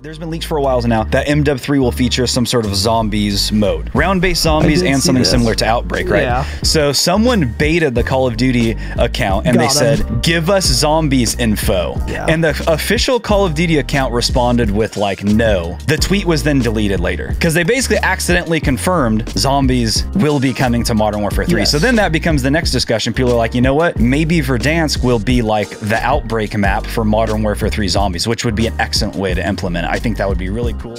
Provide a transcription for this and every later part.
There's been leaks for a while now that MW3 will feature some sort of zombies mode. Round-based zombies and something similar to Outbreak, right? Yeah. So someone baited the Call of Duty account and they said, give us zombies info. Yeah. And the official Call of Duty account responded with like, no. The tweet was then deleted later because they basically accidentally confirmed zombies will be coming to Modern Warfare 3. Yes. So then that becomes the next discussion. People are like, you know what? Maybe Verdansk will be like the Outbreak map for Modern Warfare 3 zombies, which would be an excellent way to implement it. I think that would be really cool.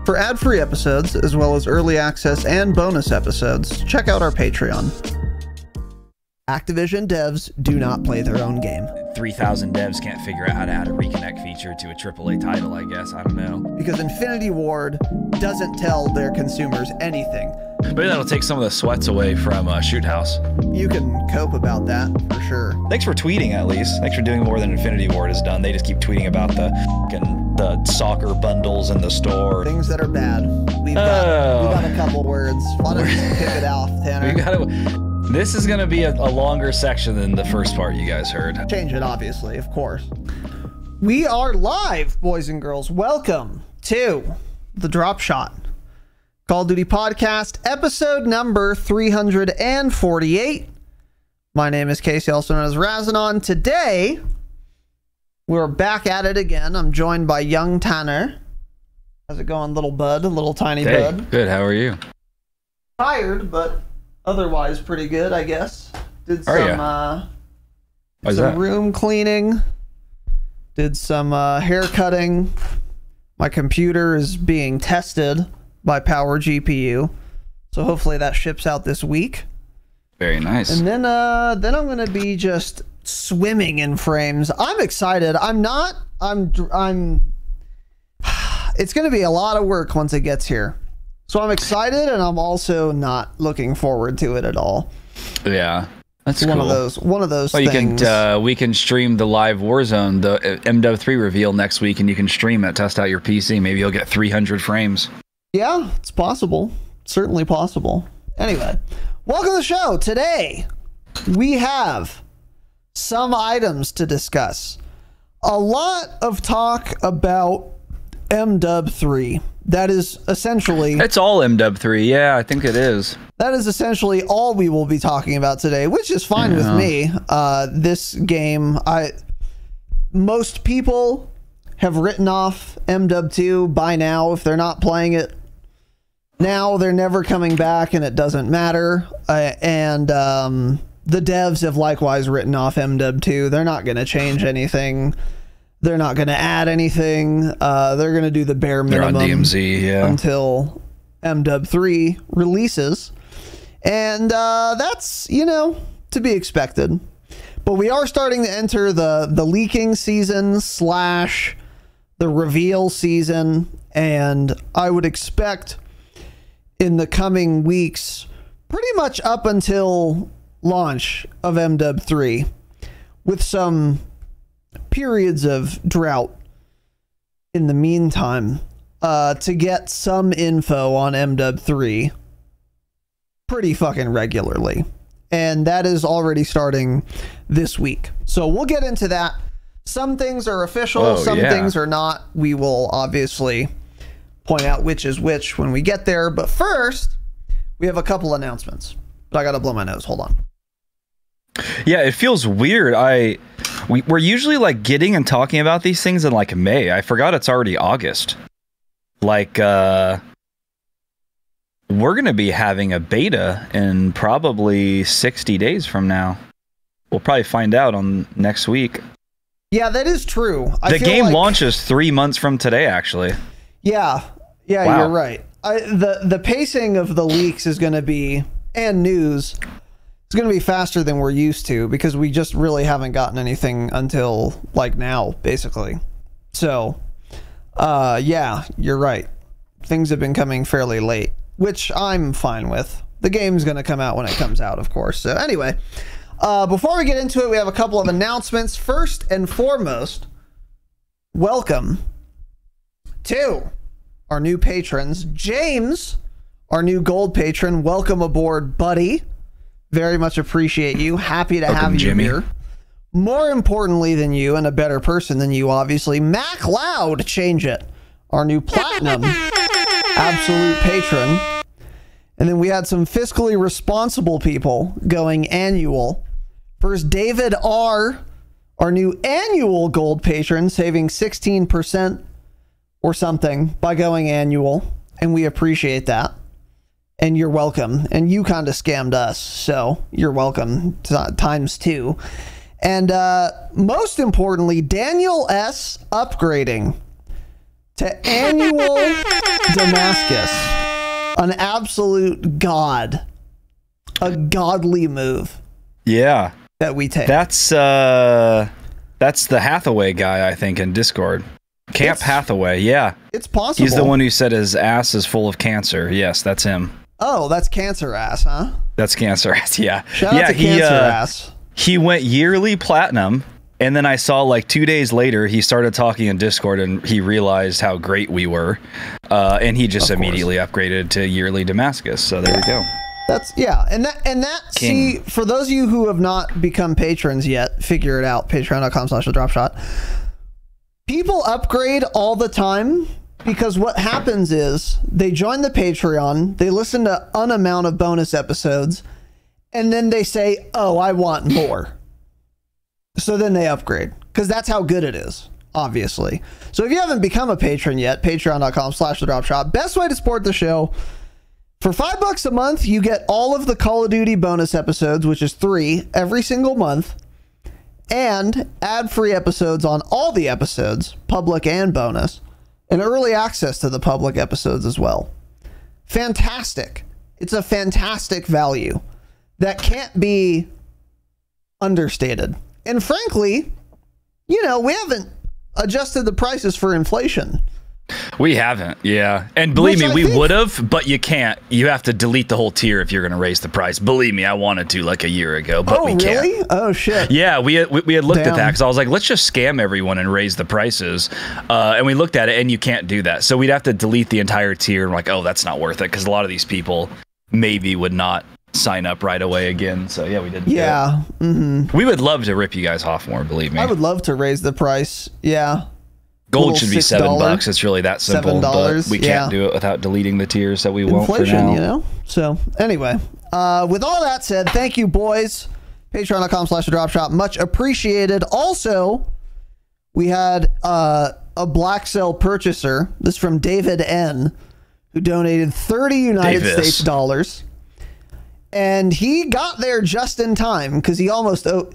For ad-free episodes, as well as early access and bonus episodes, check out our Patreon. Activision devs do not play their own game. 3,000 devs can't figure out how to add a reconnect feature to a AAA title, I guess. I don't know. Because Infinity Ward doesn't tell their consumers anything. Maybe that'll take some of the sweats away from Shoot House. You can cope about that, for sure. Thanks for tweeting, at least. Thanks for doing more than Infinity Ward has done. They just keep tweeting about the soccer bundles in the store. Things that are bad. We've got a couple words. Why don't you kick it off, Tanner? This is going to be a longer section than the first part you guys heard. Change it, obviously, of course. We are live, boys and girls. Welcome to the Dropshot Call of Duty Podcast, episode number 348. My name is Casey, also known as Razinon. Today, we're back at it again. I'm joined by young Tanner. How's it going, little bud? Little tiny bud. Good, how are you? Tired, but otherwise pretty good, I guess. Did some, room cleaning. Did some hair cutting. My computer is being tested by Power GPU, so hopefully that ships out this week. Very nice. And then I'm gonna be just swimming in frames. I'm excited. It's gonna be a lot of work once it gets here, so I'm excited, and I'm also not looking forward to it at all. Yeah, that's one cool. One of those things. We can stream the live Warzone, the MW3 reveal next week, and you can stream it, test out your PC. Maybe you'll get 300 frames. Yeah, it's possible. Certainly possible. Anyway, welcome to the show. Today, we have some items to discuss. A lot of talk about MW3. That is essentially... It's all MW3. Yeah, I think it is. That is essentially all we will be talking about today, which is fine with me. This game, most people have written off MW2 by now. If they're not playing it now, they're never coming back, and it doesn't matter. The devs have likewise written off MW2. They're not going to change anything. They're not going to add anything. They're going to do the bare minimum. They're on DMZ, yeah. Until MW3 releases. And that's, to be expected. But we are starting to enter the leaking season / the reveal season, and I would expect in the coming weeks, pretty much up until launch of MW3, with some periods of drought in the meantime, to get some info on MW3 pretty fucking regularly. And that is already starting this week. So we'll get into that. Some things are official, some things are not. We will obviously point out which is which when we get there. But first, we have a couple announcements. But I gotta blow my nose. Hold on. Yeah, it feels weird. We're usually like getting and talking about these things in like May. I forgot it's already August. Like, we're gonna be having a beta in probably 60 days from now. We'll probably find out on next week. Yeah, that is true. The game launches 3 months from today, actually. Yeah, wow. You're right. The pacing of the leaks is going to be, and news, it's going to be faster than we're used to, because we just really haven't gotten anything until like now, basically. So, yeah, you're right. Things have been coming fairly late, which I'm fine with. The game's going to come out when it comes out, of course. So anyway, before we get into it, we have a couple of announcements. First and foremost, welcome to our new patrons. James, our new gold patron, welcome aboard, buddy. Very much appreciate you. Happy to have you Jimmy here. More importantly than you, and a better person than you, obviously, Mac Loud, change it. our new platinum absolute patron. And then we had some fiscally responsible people going annual. First, David R., our new annual gold patron, saving 16% or something by going annual. And we appreciate that. And you're welcome. And you kind of scammed us, so you're welcome times 2. And most importantly, Daniel S. upgrading to annual Damascus. An absolute god. A godly move. Yeah. That we take. That's the Hathaway guy, I think, in Discord. Camp Hathaway, yeah. It's possible. He's the one who said his ass is full of cancer. Yes, that's him. Oh, that's cancer ass, huh? That's cancer ass, yeah. Shout out to cancer ass. He went yearly platinum, and then I saw like 2 days later, he started talking in Discord, and he realized how great we were. And he just immediately upgraded to yearly Damascus. So there we go. That's, yeah. And that see, for those of you who have not become patrons yet, figure it out. Patreon.com/Dropshot. People upgrade all the time because what happens is they join the Patreon, they listen to an amount of bonus episodes, and then they say, oh, I want more. So then they upgrade because that's how good it is, obviously. So if you haven't become a patron yet, patreon.com/Dropshot. Best way to support the show. For $5 a month, you get all of the Call of Duty bonus episodes, which is 3 every single month, and ad-free episodes on all the episodes, public and bonus, and early access to the public episodes as well. Fantastic. It's a fantastic value that can't be understated. And frankly, you know, we haven't adjusted the prices for inflation. We haven't, yeah. And believe me, we would have, but you can't. You have to delete the whole tier if you're going to raise the price. Believe me, I wanted to like a year ago, but we can't. Really? Oh, shit. Yeah, we had looked at that because I was like, let's just scam everyone and raise the prices. And we looked at it, and you can't do that. So we'd have to delete the entire tier, and like, oh, that's not worth it, because a lot of these people maybe would not sign up right away again. So yeah, we didn't. Yeah. Mm-hmm. We would love to rip you guys off more, believe me. I would love to raise the price. Yeah. Gold should be $7. It's really that simple. $7, but we can't do it without deleting the tiers that we won't for now. You know. So anyway, with all that said, thank you, boys. Patreon.com/Dropshot, much appreciated. Also, we had a Black Cell purchaser. This is from David N, who donated 30 United States dollars, and he got there just in time because he almost owed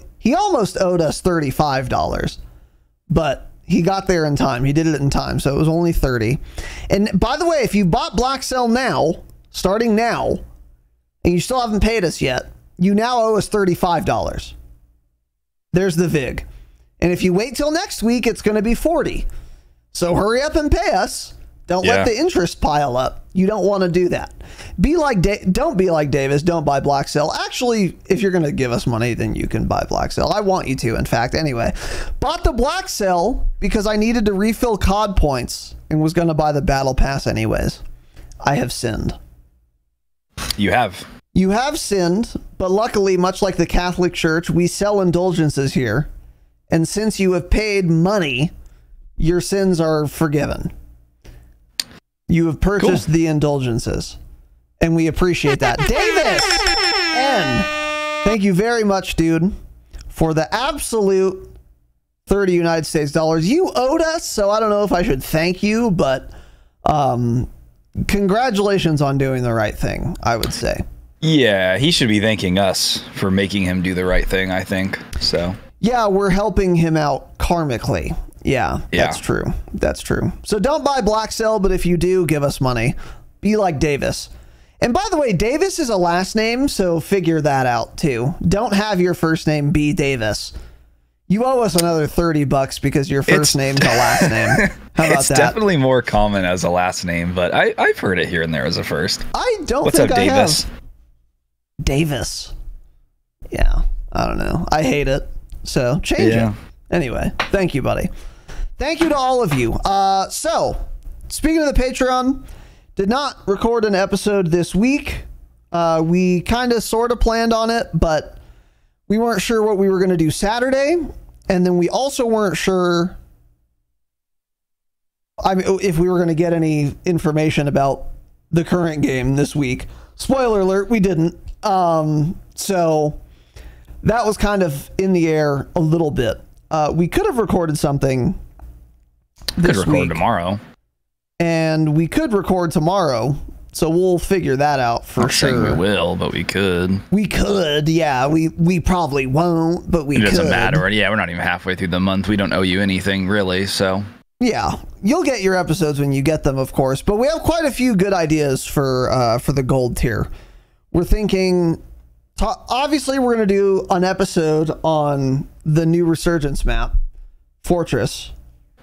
us $35, but he got there in time. He did it in time, so it was only 30. And by the way, if you bought Black Cell now, starting now, and you still haven't paid us yet, you now owe us $35. There's the VIG. And if you wait till next week, it's going to be 40. So hurry up and pay us. Don't let the interest pile up. You don't want to do that. Don't be like Davis. Don't buy Black Cell. Actually, if you're going to give us money, then you can buy Black Cell. I want you to, in fact. Anyway, bought the Black Cell because I needed to refill COD points and was going to buy the Battle Pass anyways. I have sinned. You have. You have sinned, but luckily, much like the Catholic Church, we sell indulgences here. And since you have paid money, your sins are forgiven. You have purchased the indulgences, and we appreciate that. Davis N, thank you very much, dude, for the absolute 30 United States dollars. You owed us, so I don't know if I should thank you, but congratulations on doing the right thing, I would say. Yeah, he should be thanking us for making him do the right thing, I think. So yeah, we're helping him out karmically. Yeah, that's true. That's true. So don't buy Black Cell, but if you do, give us money. Be like Davis. And by the way, Davis is a last name, so figure that out too. Don't have your first name be Davis. You owe us another $30 because your first name's a last name. How about it's that? It's definitely more common as a last name, but I've heard it here and there as a first. I don't What's think up, I Davis? have. Davis. Yeah, I don't know. I hate it. So change it. Anyway, thank you, buddy. Thank you to all of you. So, speaking of the Patreon, did not record an episode this week. We kind of sort of planned on it, but we weren't sure what we were going to do Saturday. And then we also weren't sure I mean, if we were going to get any information about the current game this week, spoiler alert, we didn't. So that was kind of in the air a little bit. We could have recorded something this week. Could record tomorrow. And we could record tomorrow. So we'll figure that out for sure. I'm saying we will, but we could. We could, yeah. We probably won't, but we could. It doesn't matter. Yeah, we're not even halfway through the month. We don't owe you anything, really, so... Yeah, you'll get your episodes when you get them, of course. But we have quite a few good ideas for the gold tier. We're thinking, obviously, we're going to do an episode on the new Resurgence map, Fortress,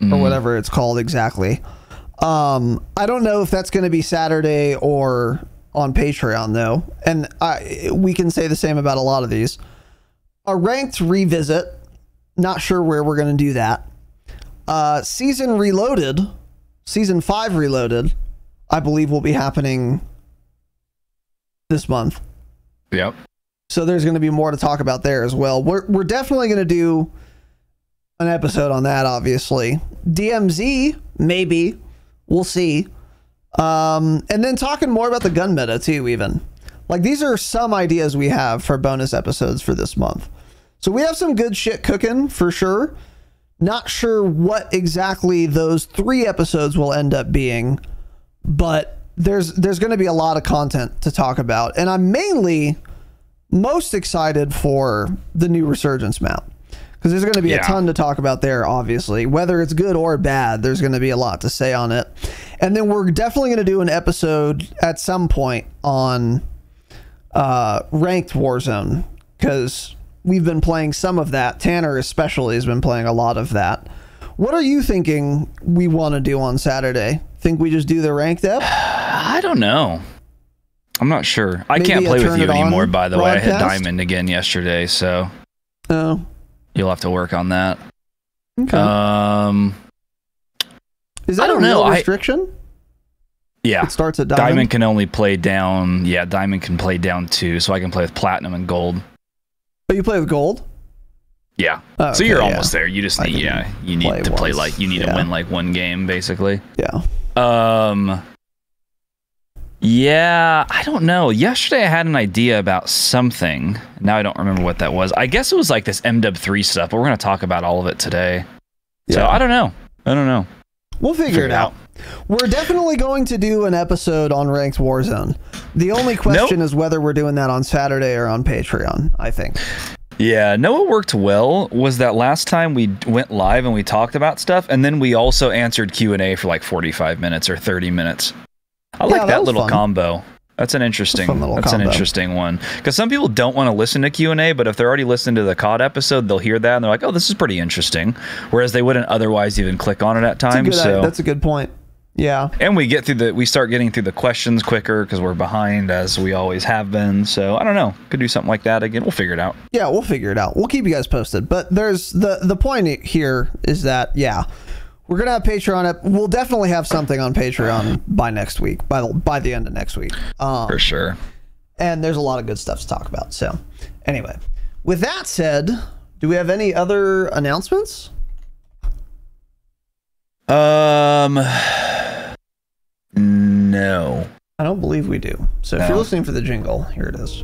or whatever it's called exactly. I don't know if that's going to be Saturday or on Patreon, though. And we can say the same about a lot of these. A ranked revisit, not sure where we're going to do that. Season Reloaded, Season 5 Reloaded, I believe will be happening this month. Yep. So there's going to be more to talk about there as well. We're definitely going to do an episode on that, obviously. DMZ, maybe. We'll see. And then talking more about the gun meta, too, even. Like, these are some ideas we have for bonus episodes for this month. So we have some good shit cooking, for sure. Not sure what exactly those 3 episodes will end up being, but there's going to be a lot of content to talk about. And I'm mainly most excited for the new Resurgence map, because there's going to be a ton to talk about there, obviously. Whether it's good or bad, there's going to be a lot to say on it. And then we're definitely going to do an episode at some point on ranked Warzone, because we've been playing some of that. Tanner especially has been playing a lot of that. What are you thinking we want to do on Saturday? Think we just do the ranked ep? I don't know. I'm not sure. I can't play with you anymore, by the way. I hit Diamond again yesterday, so you'll have to work on that. Okay. Is that a real restriction? Yeah. It starts at Diamond? Diamond can only play down... Yeah, Diamond can play down 2, so I can play with Platinum and Gold. Oh, you play with Gold? Yeah. Oh, so you're almost there. You just need, you need to play like, you need to win like 1 game, basically. Yeah. Yeah, I don't know. Yesterday I had an idea about something. Now I don't remember what that was. I guess it was like this MW3 stuff, but we're going to talk about all of it today. Yeah. So I don't know. We'll figure it out. We're definitely going to do an episode on Ranked Warzone. The only question is whether we're doing that on Saturday or on Patreon, I think. Yeah, what worked well was that last time we went live and we talked about stuff, and then we also answered Q&A for like 45 minutes or 30 minutes. I like that little combo. That's an interesting one. Because some people don't want to listen to Q&A, but if they're already listening to the COD episode, they'll hear that and they're like, oh, this is pretty interesting. Whereas they wouldn't otherwise even click on it at times. That's a good point. Yeah. And we start getting through the questions quicker because we're behind, as we always have been. So I don't know. Could do something like that again. We'll figure it out. Yeah, we'll figure it out. We'll keep you guys posted. But there's the point here is that, we're going to have Patreon. We'll definitely have something on Patreon by next week, by the end of next week. For sure. And there's a lot of good stuff to talk about. So anyway, with that said, do we have any other announcements? No. I don't believe we do. So if you're listening for the jingle, here it is.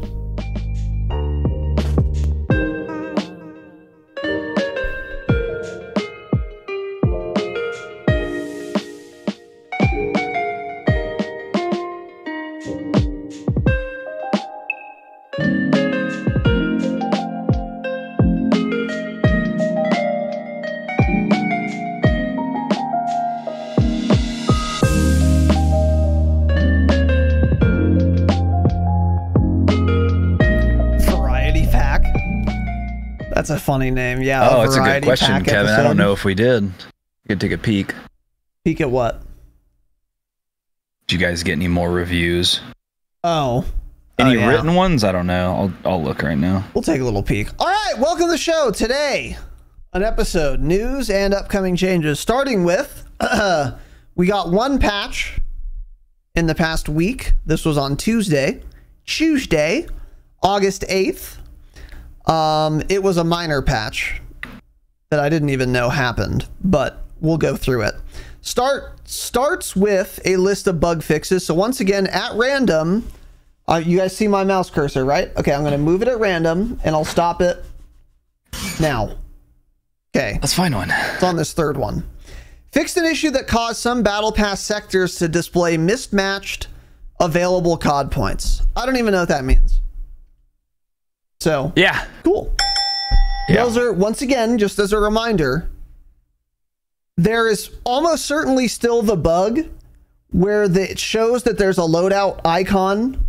That's a funny name. Yeah. Oh, it's a good question, Kevin. I don't know if we did. You could take a peek. Peek at what? Did you guys get any more reviews? Oh. Any written ones? I don't know. I'll look right now. We'll take a little peek. All right. Welcome to the show. Today, an episode, news and upcoming changes. Starting with, we got 1 patch in the past week. This was on Tuesday, August 8th. It was a minor patch that I didn't even know happened, but we'll go through it. starts with a list of bug fixes. So once again, at random, you guys see my mouse cursor, right? Okay, I'm going to move it at random, and I'll stop it now. Okay. Let's find one. It's on this third one. Fixed an issue that caused some Battle Pass sectors to display mismatched available COD points. I don't even know what that means. So, yeah. Cool. Yeah. Those are, once again, just as a reminder, there is almost certainly still the bug where it shows that there's a loadout icon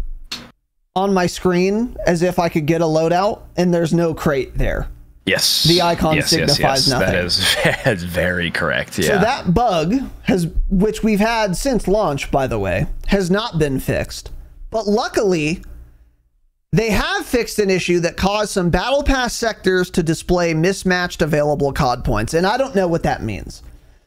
on my screen as if I could get a loadout, and there's no crate there. Yes. The icon signifies nothing. That is very correct. Yeah. So that bug which we've had since launch, by the way, has not been fixed. But luckily, they have fixed an issue that caused some Battle Pass sectors to display mismatched available COD points. And I don't know what that means.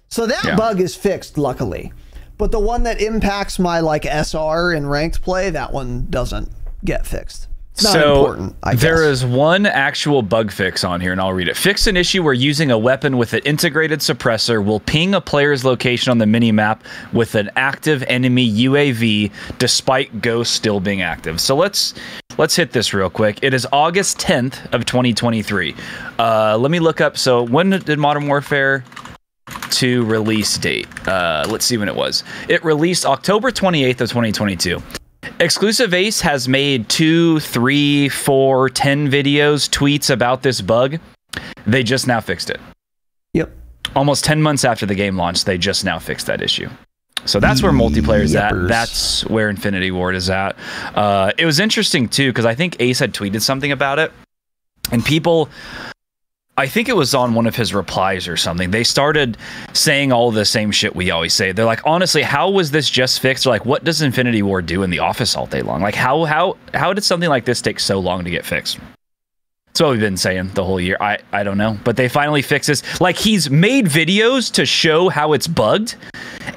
So that bug is fixed, luckily. But the one that impacts my SR in ranked play, that one doesn't get fixed. It's not important, I guess. There is one actual bug fix on here, and I'll read it. Fix an issue where using a weapon with an integrated suppressor will ping a player's location on the minimap with an active enemy UAV despite Ghost still being active. So let's hit this real quick. It is August 10th of 2023. Let me look up. So when did Modern Warfare 2 release date? Let's see when it was. It released October 28th of 2022. Exclusive Ace has made 2, 3, 4, 10 videos, tweets about this bug. They just now fixed it. Yep. Almost 10 months after the game launched, they just now fixed that issue. So that's where multiplayer is at. That's where Infinity Ward is at. It was interesting, too, because I think Ace had tweeted something about it. And people... I think it was on one of his replies or something. They started saying all the same shit we always say. They're like, honestly, how was this just fixed? Or like, what does Infinity Ward do in the office all day long? Like, how did something like this take so long to get fixed? That's what we've been saying the whole year. I don't know. But they finally fixed this. Like, he's made videos to show how it's bugged,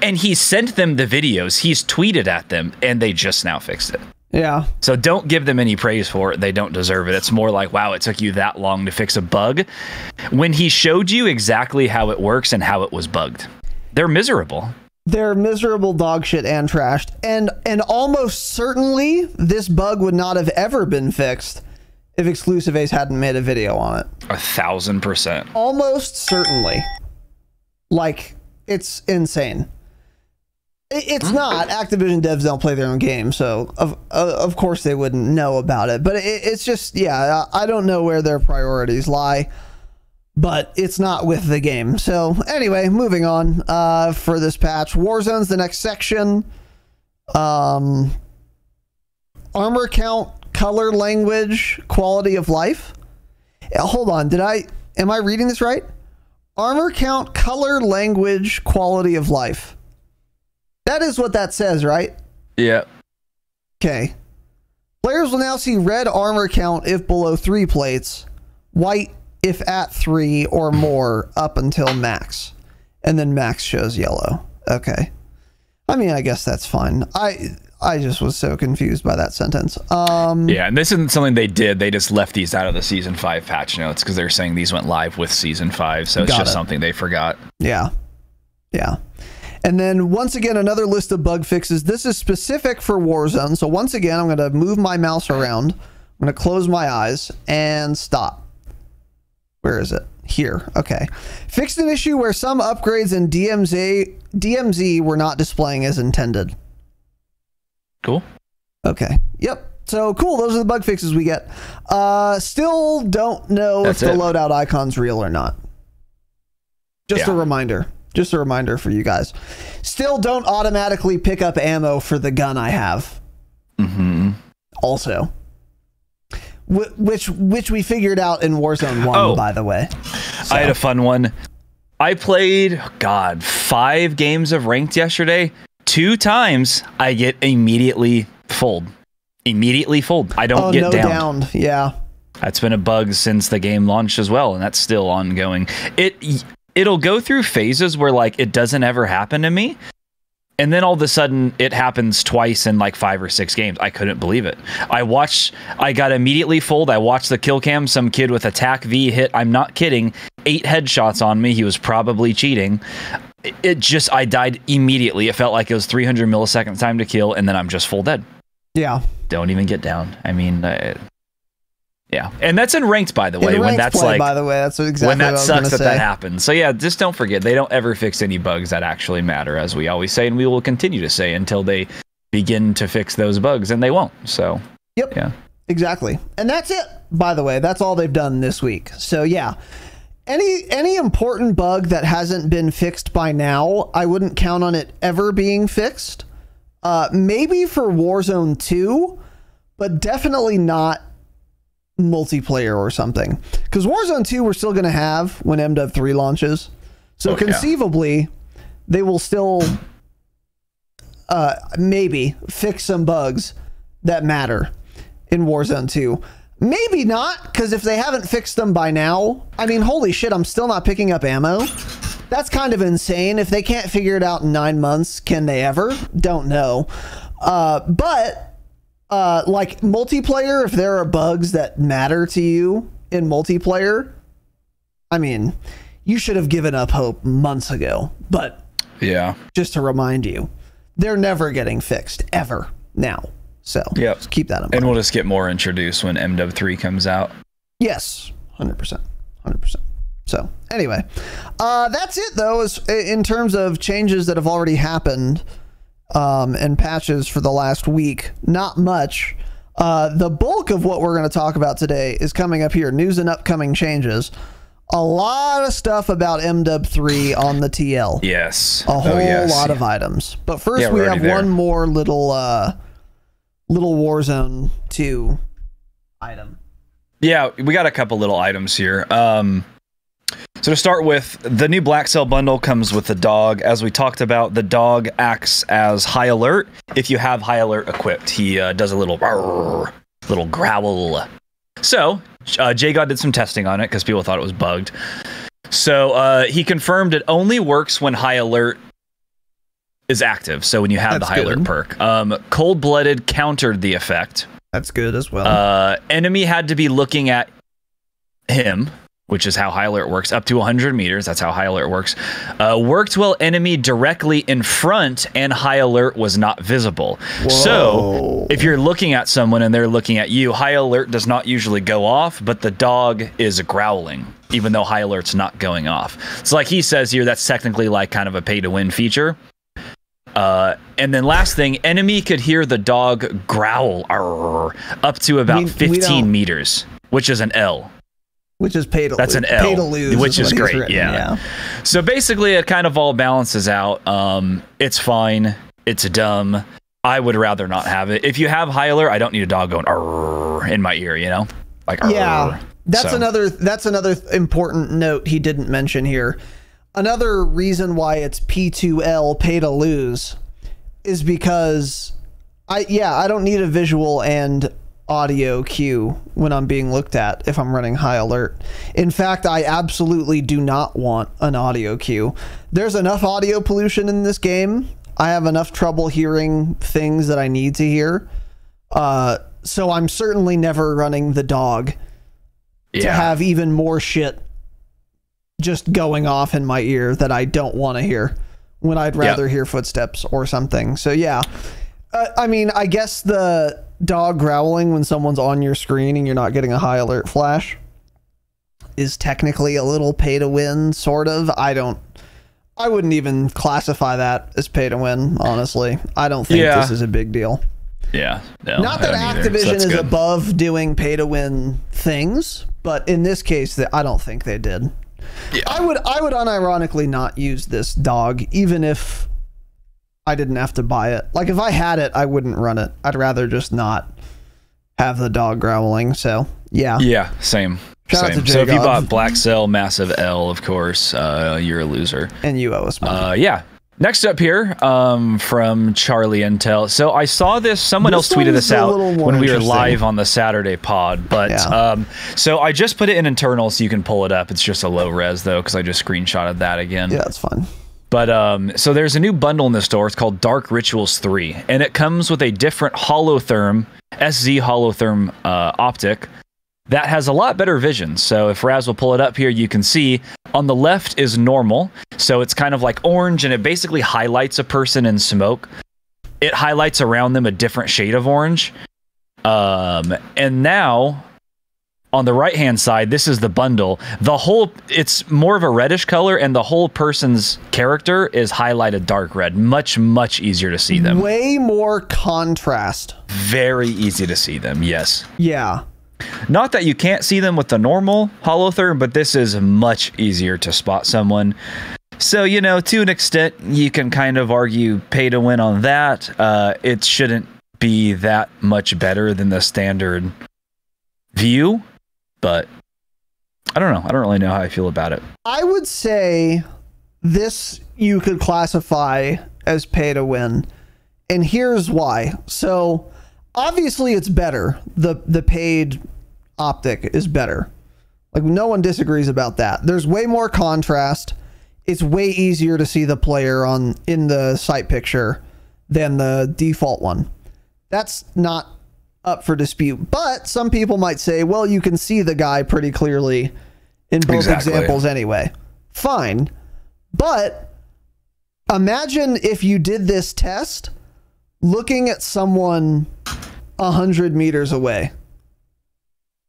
and he sent them the videos. He's tweeted at them, and they just now fixed it. Yeah. So don't give them any praise for it. They don't deserve it. It's more like, wow, it took you that long to fix a bug when he showed you exactly how it works and how it was bugged. They're miserable. They're miserable dog shit and trashed. And almost certainly this bug would not have ever been fixed if Exclusive Ace hadn't made a video on it. 1000%. Almost certainly. Like, it's insane. It's not. Activision devs don't play their own game, so of course they wouldn't know about it. But it's just, yeah, I don't know where their priorities lie, but it's not with the game. So anyway, moving on for this patch. Warzone's the next section. Armor count, color, language, quality of life. Hold on, am I reading this right? Armor count, color, language, quality of life. That is what that says, right? Yeah. Okay. Players will now see red armor count if below 3 plates, white if at 3 or more up until max. And then max shows yellow. Okay. I mean, I guess that's fine. I just was so confused by that sentence. Yeah, and this isn't something they did. They just left these out of the Season 5 patch notes because they're saying these went live with Season 5, so it's just something they forgot. Yeah. Yeah. And then once again, another list of bug fixes. This is specific for Warzone. So once again, I'm going to move my mouse around. I'm going to close my eyes and stop. Where is it? Here. Okay. Fixed an issue where some upgrades in DMZ were not displaying as intended. Cool. Okay. Yep. So cool. Those are the bug fixes we get. Still don't know if the loadout icon's real or not. Just a reminder. Just a reminder for you guys. Still don't automatically pick up ammo for the gun I have. Mm-hmm. Also. Which we figured out in Warzone 1, by the way. So. I had a fun one. I played, 5 games of ranked yesterday. 2 times I get immediately full. Immediately full. I don't get downed. Yeah. That's been a bug since the game launched as well, and that's still ongoing. It'll go through phases where like it doesn't ever happen to me, and then all of a sudden it happens twice in like 5 or 6 games. I couldn't believe it. I got immediately fooled. I watched the kill cam. Some kid with attack V hit, I'm not kidding, 8 headshots on me. He was probably cheating. I died immediately. It felt like it was 300 milliseconds time to kill, and then I'm just full dead. Yeah. Don't even get down. I mean, yeah. And that's in ranked, by the way. In when that's play, like, by the way, that's exactly when that what sucks that happens. So yeah, just don't forget, they don't ever fix any bugs that actually matter, as we always say, and we will continue to say until they begin to fix those bugs, and they won't. So yep. Yeah. Exactly. And that's it, by the way. That's all they've done this week. So yeah. Any important bug that hasn't been fixed by now, I wouldn't count on it ever being fixed. Maybe for Warzone 2, but definitely not multiplayer or something. Because Warzone 2 we're still going to have when MW3 launches. So conceivably, they will still maybe fix some bugs that matter in Warzone 2. Maybe not, because if they haven't fixed them by now, I mean, holy shit, I'm still not picking up ammo. That's kind of insane. If they can't figure it out in 9 months, can they ever? Don't know. But like multiplayer, if there are bugs that matter to you in multiplayer, I mean, you should have given up hope months ago. But yeah, just to remind you, they're never getting fixed ever now. So just keep that in mind. And we'll just get more introduced when MW3 comes out. Yes, 100%. 100%. So anyway, that's it though, is in terms of changes that have already happened and patches for the last week. Not much. The bulk of what we're going to talk about today is coming up here. News and upcoming changes. A lot of stuff about MW3 on the TL. Yes. A whole lot of items. But first we have one more little Warzone 2 item. Yeah, we got a couple little items here. So to start with, the new Black Cell bundle comes with the dog. As we talked about, the dog acts as high alert. If you have high alert equipped, he does a little growl. So JGod did some testing on it because people thought it was bugged. So he confirmed it only works when high alert is active. So when you have the high alert perk. Cold-blooded countered the effect. That's good as well. Enemy had to be looking at him, which is how high alert works, up to 100 meters. That's how high alert works. Worked while enemy directly in front and high alert was not visible. Whoa. So if you're looking at someone and they're looking at you, high alert does not usually go off, but the dog is growling, even though high alert's not going off. So like he says here, that's technically like kind of a pay to win feature. And then last thing, enemy could hear the dog growl up to about 15 meters, which is an L. Which is pay to lose. That's an L, pay to lose, which is great. Yeah. So basically, it kind of all balances out. It's fine. It's dumb. I would rather not have it. If you have high alert, I don't need a dog going in my ear. You know, like yeah. That's another important note he didn't mention here. Another reason why it's P2L, pay to lose, is because I don't need a visual and audio cue when I'm being looked at if I'm running high alert. In fact, I absolutely do not want an audio cue. There's enough audio pollution in this game. I have enough trouble hearing things that I need to hear. So I'm certainly never running the dog to have even more shit just going off in my ear that I don't want to hear when I'd rather hear footsteps or something. So yeah, I mean, I guess the dog growling when someone's on your screen and you're not getting a high alert flash is technically a little pay to win, sort of. I wouldn't even classify that as pay to win, honestly. I don't think this is a big deal. Yeah. No, not that Activision is above doing pay to win things, but in this case, I don't think they did. Yeah. I would unironically not use this dog, even if I didn't have to buy it. Like, if I had it, I wouldn't run it. I'd rather just not have the dog growling. So yeah. Yeah, same. Shout out to so if you bought Black Cell, massive L, of course, you're a loser. And you owe us money. Yeah. Next up here, from Charlie Intel. So I saw this, someone else tweeted this out when we were live on the Saturday pod, but so I just put it in internal so you can pull it up. It's just a low res though, because I just screenshotted that again. Yeah, that's fine. But so there's a new bundle in the store. It's called Dark Rituals 3, and it comes with a different holotherm, SZ holotherm optic, that has a lot better vision. So if Raz will pull it up here, you can see on the left is normal. So it's kind of like orange, and it basically highlights a person in smoke. It highlights around them a different shade of orange. And now on the right hand side, this is the bundle. It's more of a reddish color, and the whole person's character is highlighted dark red. Much easier to see them. Way more contrast. Very easy to see them, yes. Yeah. Not that you can't see them with the normal holotherm, but this is much easier to spot someone. So, you know, to an extent, you can kind of argue pay to win on that. It shouldn't be that much better than the standard view, but I don't know. I don't really know how I feel about it. I would say this you could classify as pay to win, and here's why. So obviously it's better. The paid optic is better. Like, no one disagrees about that. There's way more contrast. It's way easier to see the player in the sight picture than the default one. That's not up for dispute. But some people might say, well, you can see the guy pretty clearly in both examples anyway. Fine. But imagine if you did this test looking at someone 100 meters away.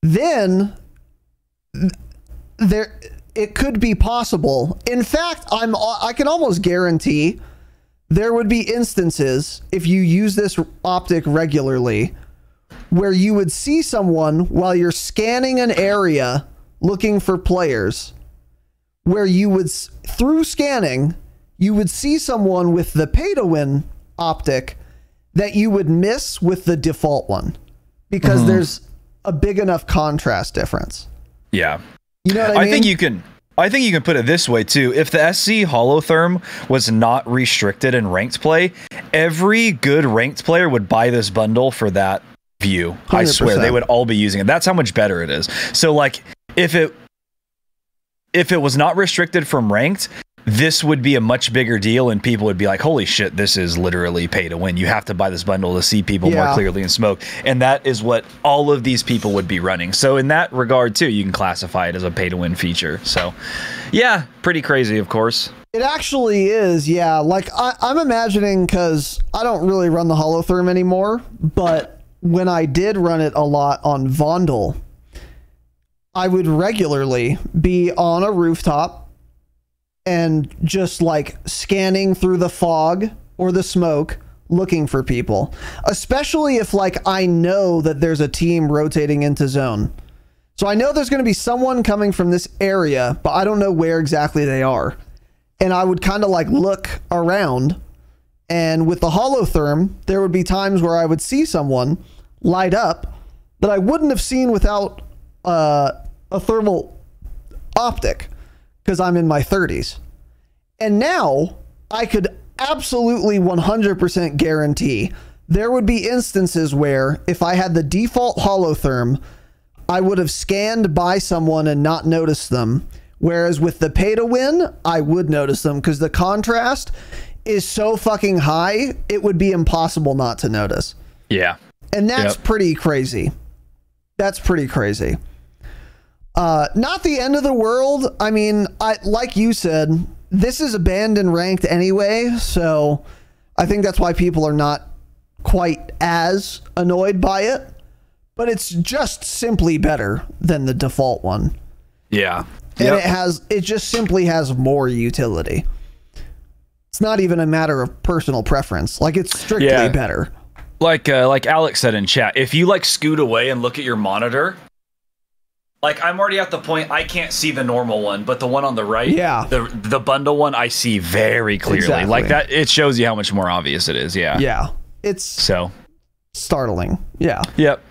Then it could be possible. In fact, I can almost guarantee there would be instances, if you use this optic regularly, where you would see someone while you're scanning an area looking for players, where you would, through scanning, you would see someone with the pay to win optic that you would miss with the default one, because there's a big enough contrast difference. Yeah. You know what I mean? I think you can put it this way too. If the SC holotherm was not restricted in ranked play, every good ranked player would buy this bundle for that view. 100%. I swear they would all be using it. That's how much better it is. So like if it was not restricted from ranked, this would be a much bigger deal, and people would be like, holy shit, this is literally pay to win. You have to buy this bundle to see people more clearly in smoke. And that is what all of these people would be running. So in that regard too, you can classify it as a pay to win feature. So yeah, pretty crazy, of course. It actually is. Yeah. Like I'm imagining, cause I don't really run the holotherm anymore, but when I did run it a lot on Vondel, I would regularly be on a rooftop and just like scanning through the fog or the smoke looking for people, especially if like I know that there's a team rotating into zone. So I know there's going to be someone coming from this area, but I don't know where exactly they are. And I would kind of like look around, and with the holotherm, there would be times where I would see someone light up that I wouldn't have seen without a thermal optic, because I'm in my 30s. And now I could absolutely 100% guarantee there would be instances where if I had the default holotherm, I would have scanned by someone and not noticed them. Whereas with the pay to win, I would notice them, because the contrast is so fucking high, it would be impossible not to notice. Yeah. And that's pretty crazy. That's pretty crazy. Not the end of the world. I mean, like you said, this is banned and ranked anyway, so I think that's why people are not quite as annoyed by it. But it's just simply better than the default one. Yeah. And it just simply has more utility. It's not even a matter of personal preference. Like, it's strictly better. Like Alex said in chat, if you like scoot away and look at your monitor, like I'm already at the point I can't see the normal one, but the one on the right, the bundle one, I see very clearly. Exactly. Like that, it shows you how much more obvious it is. Yeah. Yeah. It's so startling. Yeah. Yep.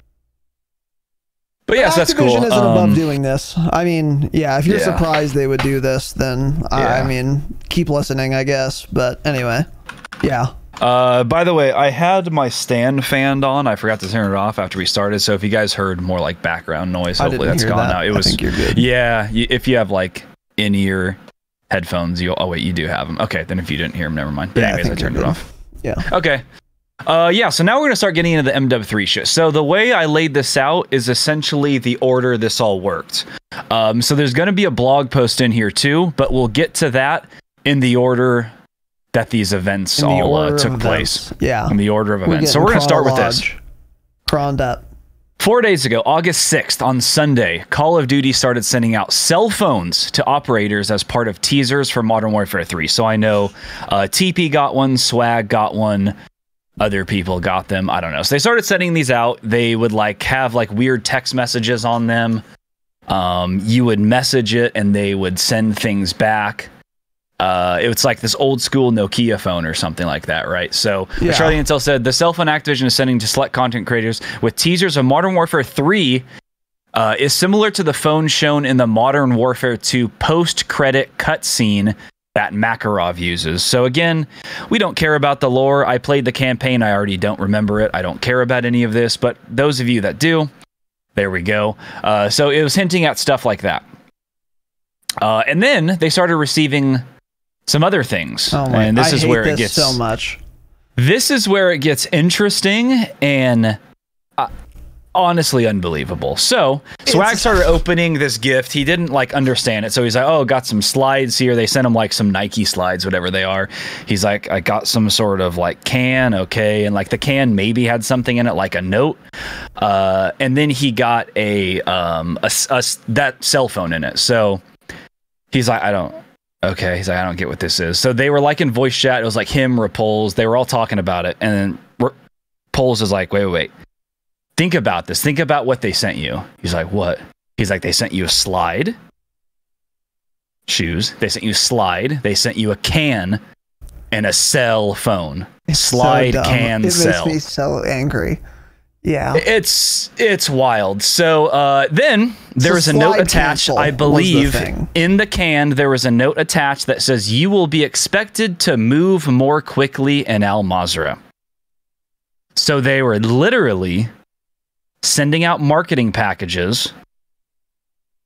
But yes, that's cool. Activision isn't above doing this. I mean, if you're surprised they would do this, then I mean, keep listening, I guess. But anyway, yeah. By the way, I had my stand fan on. I forgot to turn it off after we started. So if you guys heard more like background noise, hopefully that's gone now. I think you're good. Yeah. If you have like in-ear headphones, you do have them. Okay. Then if you didn't hear them, never mind. But anyways, I turned it off. Yeah. Okay. Yeah, so now we're going to start getting into the MW3 shit. So the way I laid this out is essentially the order this all worked. So there's going to be a blog post in here too, but we'll get to that in the order that these events all took place. Yeah. In the order of events. So we're going to start with this. Croned up. 4 days ago, August 6th, on Sunday, Call of Duty started sending out cell phones to operators as part of teasers for Modern Warfare 3. So I know TP got one, Swag got one, other people got them. I don't know. So they started sending these out. They would like have like weird text messages on them. You would message it and they would send things back. It was like this old school Nokia phone or something like that, right? So Australian Intel said the cell phone Activision is sending to select content creators with teasers of Modern Warfare 3 is similar to the phone shown in the Modern Warfare 2 post-credit cutscene that Makarov uses. So again, we don't care about the lore. I played the campaign. I already don't remember it. I don't care about any of this, but those of you that do, there we go. So it was hinting at stuff like that. And then they started receiving some other things. Oh my, and this is where it gets so much. This is where it gets interesting and honestly unbelievable. So Swag started opening this gift. He didn't like understand it. So he's like, oh, got some slides here. They sent him like some Nike slides, whatever they are. He's like, I got some sort of like can. Okay. And like the can maybe had something in it, like a note. And then he got that cell phone in it. So he's like, okay, he's like, I don't get what this is. So they were like in voice chat. It was like him, Rapoles. They were all talking about it. And then Poles is like, wait. Think about this. Think about what they sent you. He's like, what? He's like, they sent you a slide. Shoes. They sent you a slide. They sent you a can and a cell phone. Slide, so can, cell. It makes me so angry. Yeah. It's wild. So then there was a note attached, I believe, in the can. There was a note attached that says you will be expected to move more quickly in Al Mazrah. So they were literally sending out marketing packages,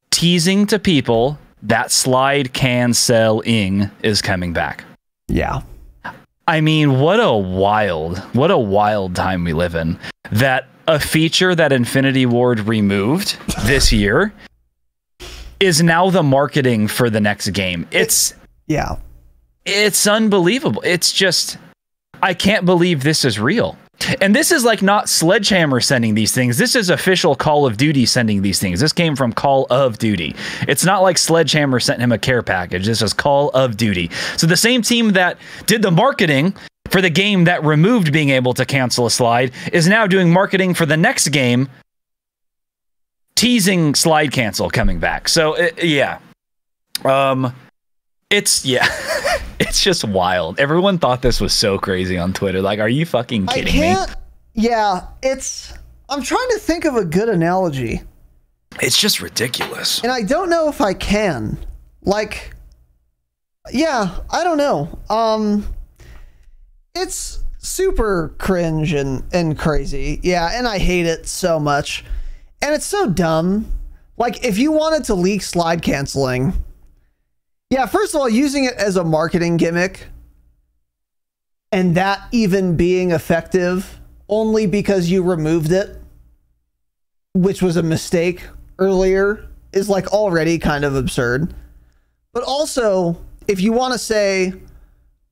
teasing to people that slide, can, cell, ing is coming back. Yeah. I mean, what a wild time we live in. That a feature that Infinity Ward removed this year is now the marketing for the next game. It's unbelievable. It's just, I can't believe this is real. And this is like not Sledgehammer sending these things. This is official Call of Duty sending these things. This came from Call of Duty. It's not like Sledgehammer sent him a care package. This is Call of Duty. So the same team that did the marketing for the game that removed being able to cancel a slide is now doing marketing for the next game, teasing slide cancel coming back. So it's just wild. Everyone thought this was so crazy on Twitter. Like, are you fucking kidding me? Yeah, I'm trying to think of a good analogy. It's just ridiculous. And I don't know if I can. Like, yeah, I don't know. It's super cringe and crazy. Yeah, and I hate it so much. And it's so dumb. Like, if you wanted to leak slide canceling, yeah, first of all, using it as a marketing gimmick and that even being effective only because you removed it, which was a mistake earlier, is like already kind of absurd. But also, if you want to say,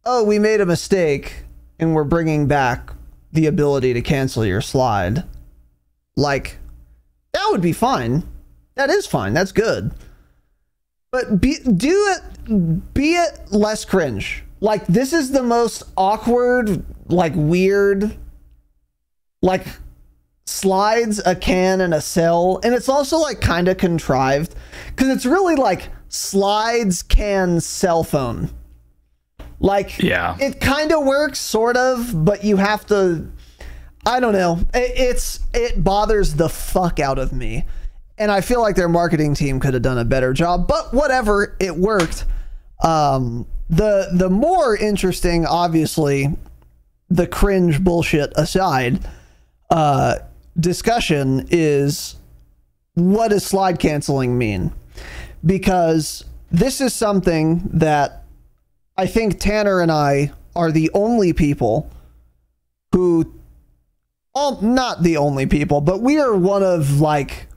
oh, we made a mistake and we're bringing back the ability to cancel your slide, like, that would be fine. That is fine. That's good. But be it less cringe. Like, this is the most awkward, like, weird, like, slides, a can, and a cell. And it's also, like, kind of contrived. Because it's really, like, slides, can, cell phone. Like, yeah, it kind of works, sort of, but you have to, I don't know. It bothers the fuck out of me. And I feel like their marketing team could have done a better job, but whatever, it worked. The more interesting, obviously, the cringe bullshit aside, discussion is, what does slide canceling mean? Because this is something that I think Tanner and I are the only people who not the only people, but we are one of like,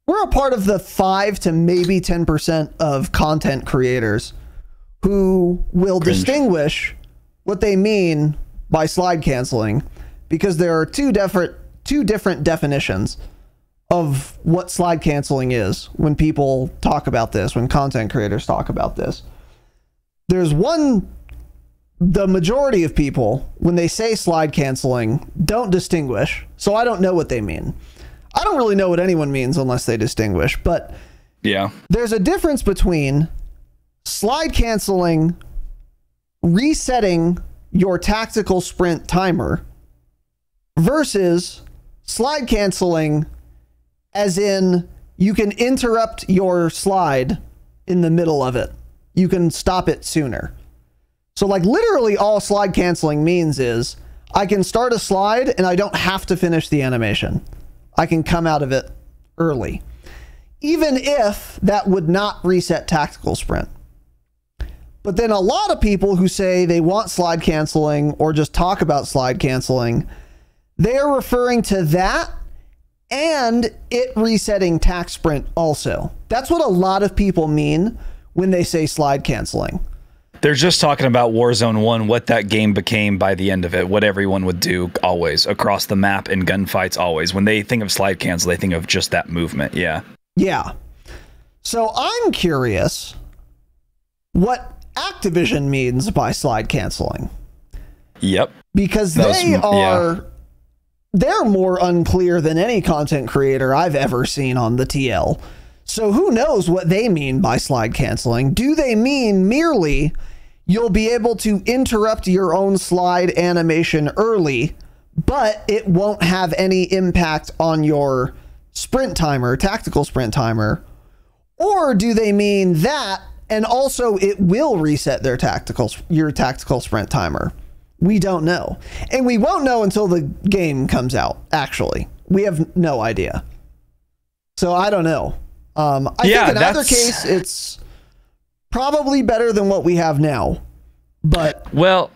we're a part of the 5 to maybe 10% of content creators who will distinguish what they mean by slide canceling, because there are two different definitions of what slide canceling is when people talk about this, when content creators talk about this. There's the majority of people, when they say slide canceling, don't distinguish. So I don't know what they mean. I don't really know what anyone means unless they distinguish. But yeah, there's a difference between slide canceling, resetting your tactical sprint timer, versus slide canceling as in you can interrupt your slide in the middle of it. You can stop it sooner. So like literally all slide canceling means is I can start a slide and I don't have to finish the animation. I can come out of it early, even if that would not reset tactical sprint. But then a lot of people who say they want slide canceling or just talk about slide canceling, they are referring to that and it resetting tac sprint also. That's what a lot of people mean when they say slide canceling. They're just talking about Warzone 1, what that game became by the end of it, what everyone would do always across the map in gunfights always. When they think of slide cancel, they think of just that movement. Yeah. Yeah. So I'm curious what Activision means by slide canceling. Yep. Because they're more unclear than any content creator I've ever seen on the TL. So who knows what they mean by slide canceling? Do they mean merely you'll be able to interrupt your own slide animation early, but it won't have any impact on your sprint timer, tactical sprint timer? Or do they mean that, and also it will reset your tactical sprint timer? We don't know. And we won't know until the game comes out, actually. We have no idea. So I don't know. I think in either case, it's probably better than what we have now. But well,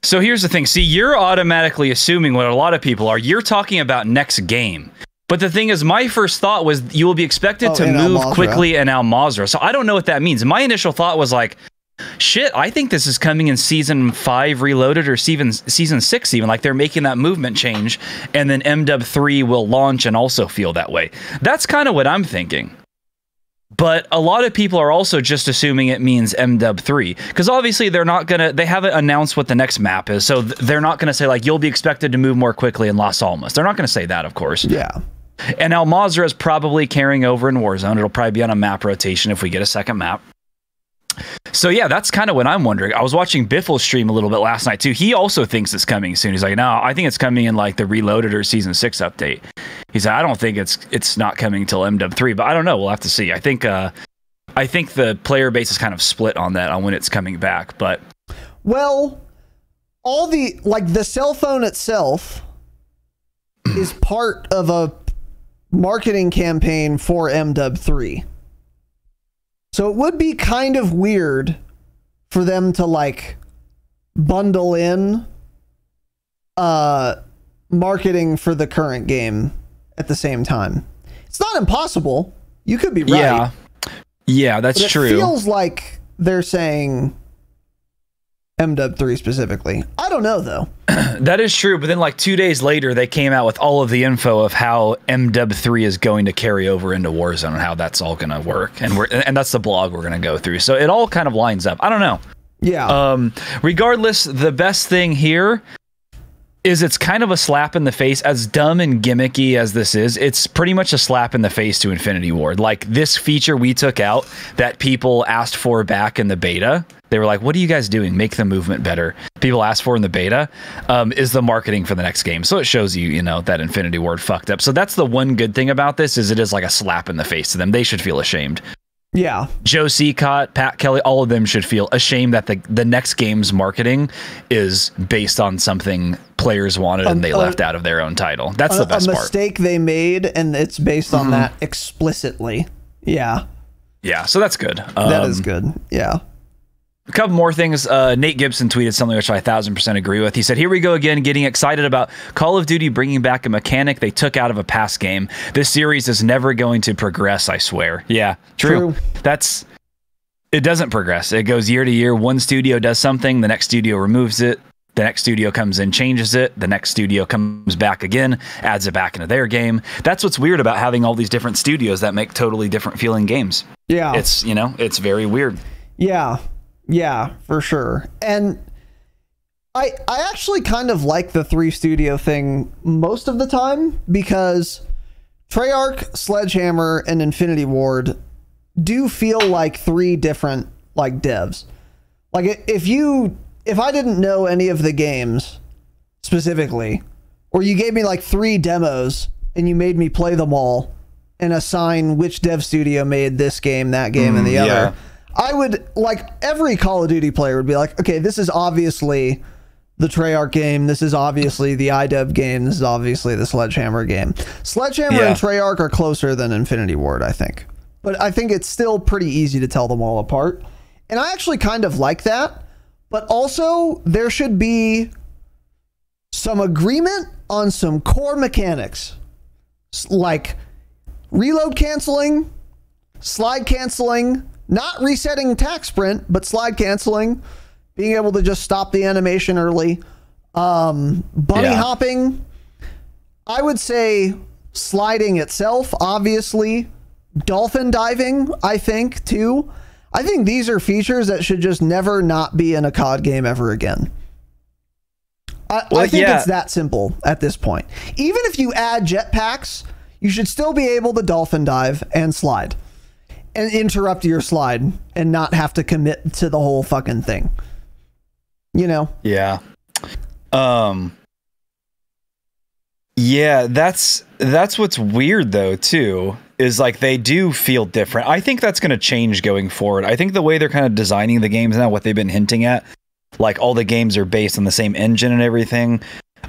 so here's the thing. See, you're automatically assuming what a lot of people are. You're talking about next game. But the thing is, my first thought was you will be expected to move quickly in Al-Mazrah. So I don't know what that means. My initial thought was like, shit, I think this is coming in Season 5 Reloaded or Season 6 even. Like they're making that movement change. And then MW3 will launch and also feel that way. That's kind of what I'm thinking. But a lot of people are also just assuming it means MW3, because obviously they haven't announced what the next map is, so they're not going to say like you'll be expected to move more quickly in Las Almas. They're not going to say that, of course. Yeah. And Al-Mazrah is probably carrying over in Warzone. It'll probably be on a map rotation if we get a second map. So yeah, that's kind of what I'm wondering. I was watching Biffle stream a little bit last night too. He also thinks it's coming soon. He's like, no, I think it's coming in like the Reloaded or Season 6 update. He said, I don't think it's not coming until MW3, but I don't know. We'll have to see. I think the player base is kind of split on that, on when it's coming back. But well, the cell phone itself is part of a marketing campaign for MW3. So it would be kind of weird for them to like bundle in marketing for the current game at the same time. It's not impossible. You could be right. Yeah, that's true. It feels like they're saying MW3 specifically. I don't know though. That is true, but then like 2 days later they came out with all of the info of how MW3 is going to carry over into Warzone and how that's all going to work, and that's the blog we're going to go through. So it all kind of lines up. I don't know. Yeah. Regardless, the best thing here is it's kind of a slap in the face. As dumb and gimmicky as this is, it's pretty much a slap in the face to Infinity Ward. Like this feature we took out that people asked for back in the beta, they were like, what are you guys doing? Make the movement better. People asked for in the beta, is the marketing for the next game. So it shows you, that Infinity Ward fucked up. So that's the one good thing about this, is it is like a slap in the face to them. They should feel ashamed. Yeah. Joe Seacott, Pat Kelly, all of them should feel ashamed that the next game's marketing is based on something players wanted and they left out of their own title. That's the best part. A mistake they made, and it's based on that explicitly. Yeah. Yeah, so that's good. That is good. Yeah. A couple more things. Nate Gibson tweeted something which I 1000% agree with. He said, "Here we go again, getting excited about Call of Duty bringing back a mechanic they took out of a past game. This series is never going to progress, I swear." Yeah, true. It doesn't progress. It goes year to year. One studio does something, the next studio removes it. The next studio comes in, changes it. The next studio comes back again, adds it back into their game. That's what's weird about having all these different studios that make totally different feeling games. Yeah. It's, it's very weird. Yeah. Yeah, for sure. And I actually kind of like the 3 studio thing most of the time, because Treyarch, Sledgehammer, and Infinity Ward do feel like 3 different devs. Like if I didn't know any of the games specifically, or you gave me 3 demos and you made me play them all and assign which dev studio made this game, that game, and the other, I would, every Call of Duty player would be like, okay, this is obviously the Treyarch game. This is obviously the iDev game. This is obviously the Sledgehammer game. Sledgehammer and Treyarch are closer than Infinity Ward, I think. But I think it's still pretty easy to tell them all apart. And I actually kind of like that. But also, there should be some agreement on some core mechanics, like reload canceling, slide canceling, not resetting attack sprint, but slide canceling, being able to just stop the animation early, bunny hopping. I would say sliding itself, obviously. Dolphin diving, I think, too. I think these are features that should just never not be in a COD game ever again. I think it's that simple at this point. Even if you add jetpacks, you should still be able to dolphin dive and slide and interrupt your slide and not have to commit to the whole fucking thing. Yeah. Yeah, that's what's weird though too, is they do feel different. I think that's going to change going forward. I think the way they're kind of designing the games now, what they've been hinting at, all the games are based on the same engine and everything.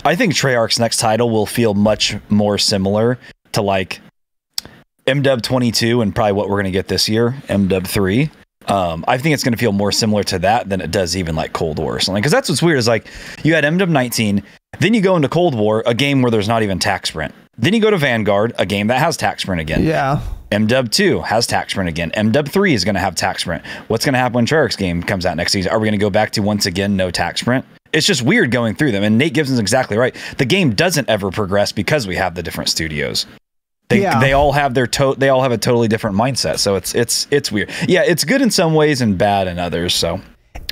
I think Treyarch's next title will feel much more similar to MW 22 and probably what we're going to get this year, MW 3. I think it's going to feel more similar to that than it does even Cold War or something. Because that's what's weird is you had MW 19, then you go into Cold War, a game where there's not even tac sprint. Then you go to Vanguard, a game that has tac sprint again. Yeah. MW 2 has tac sprint again. MW 3 is going to have tac sprint. What's going to happen when Treyarch's game comes out next season? Are we going to go back to once again no tac sprint? It's just weird going through them. And Nate Gibson's exactly right. The game doesn't ever progress because we have the different studios. They all have a totally different mindset. So it's weird. Yeah, it's good in some ways and bad in others. So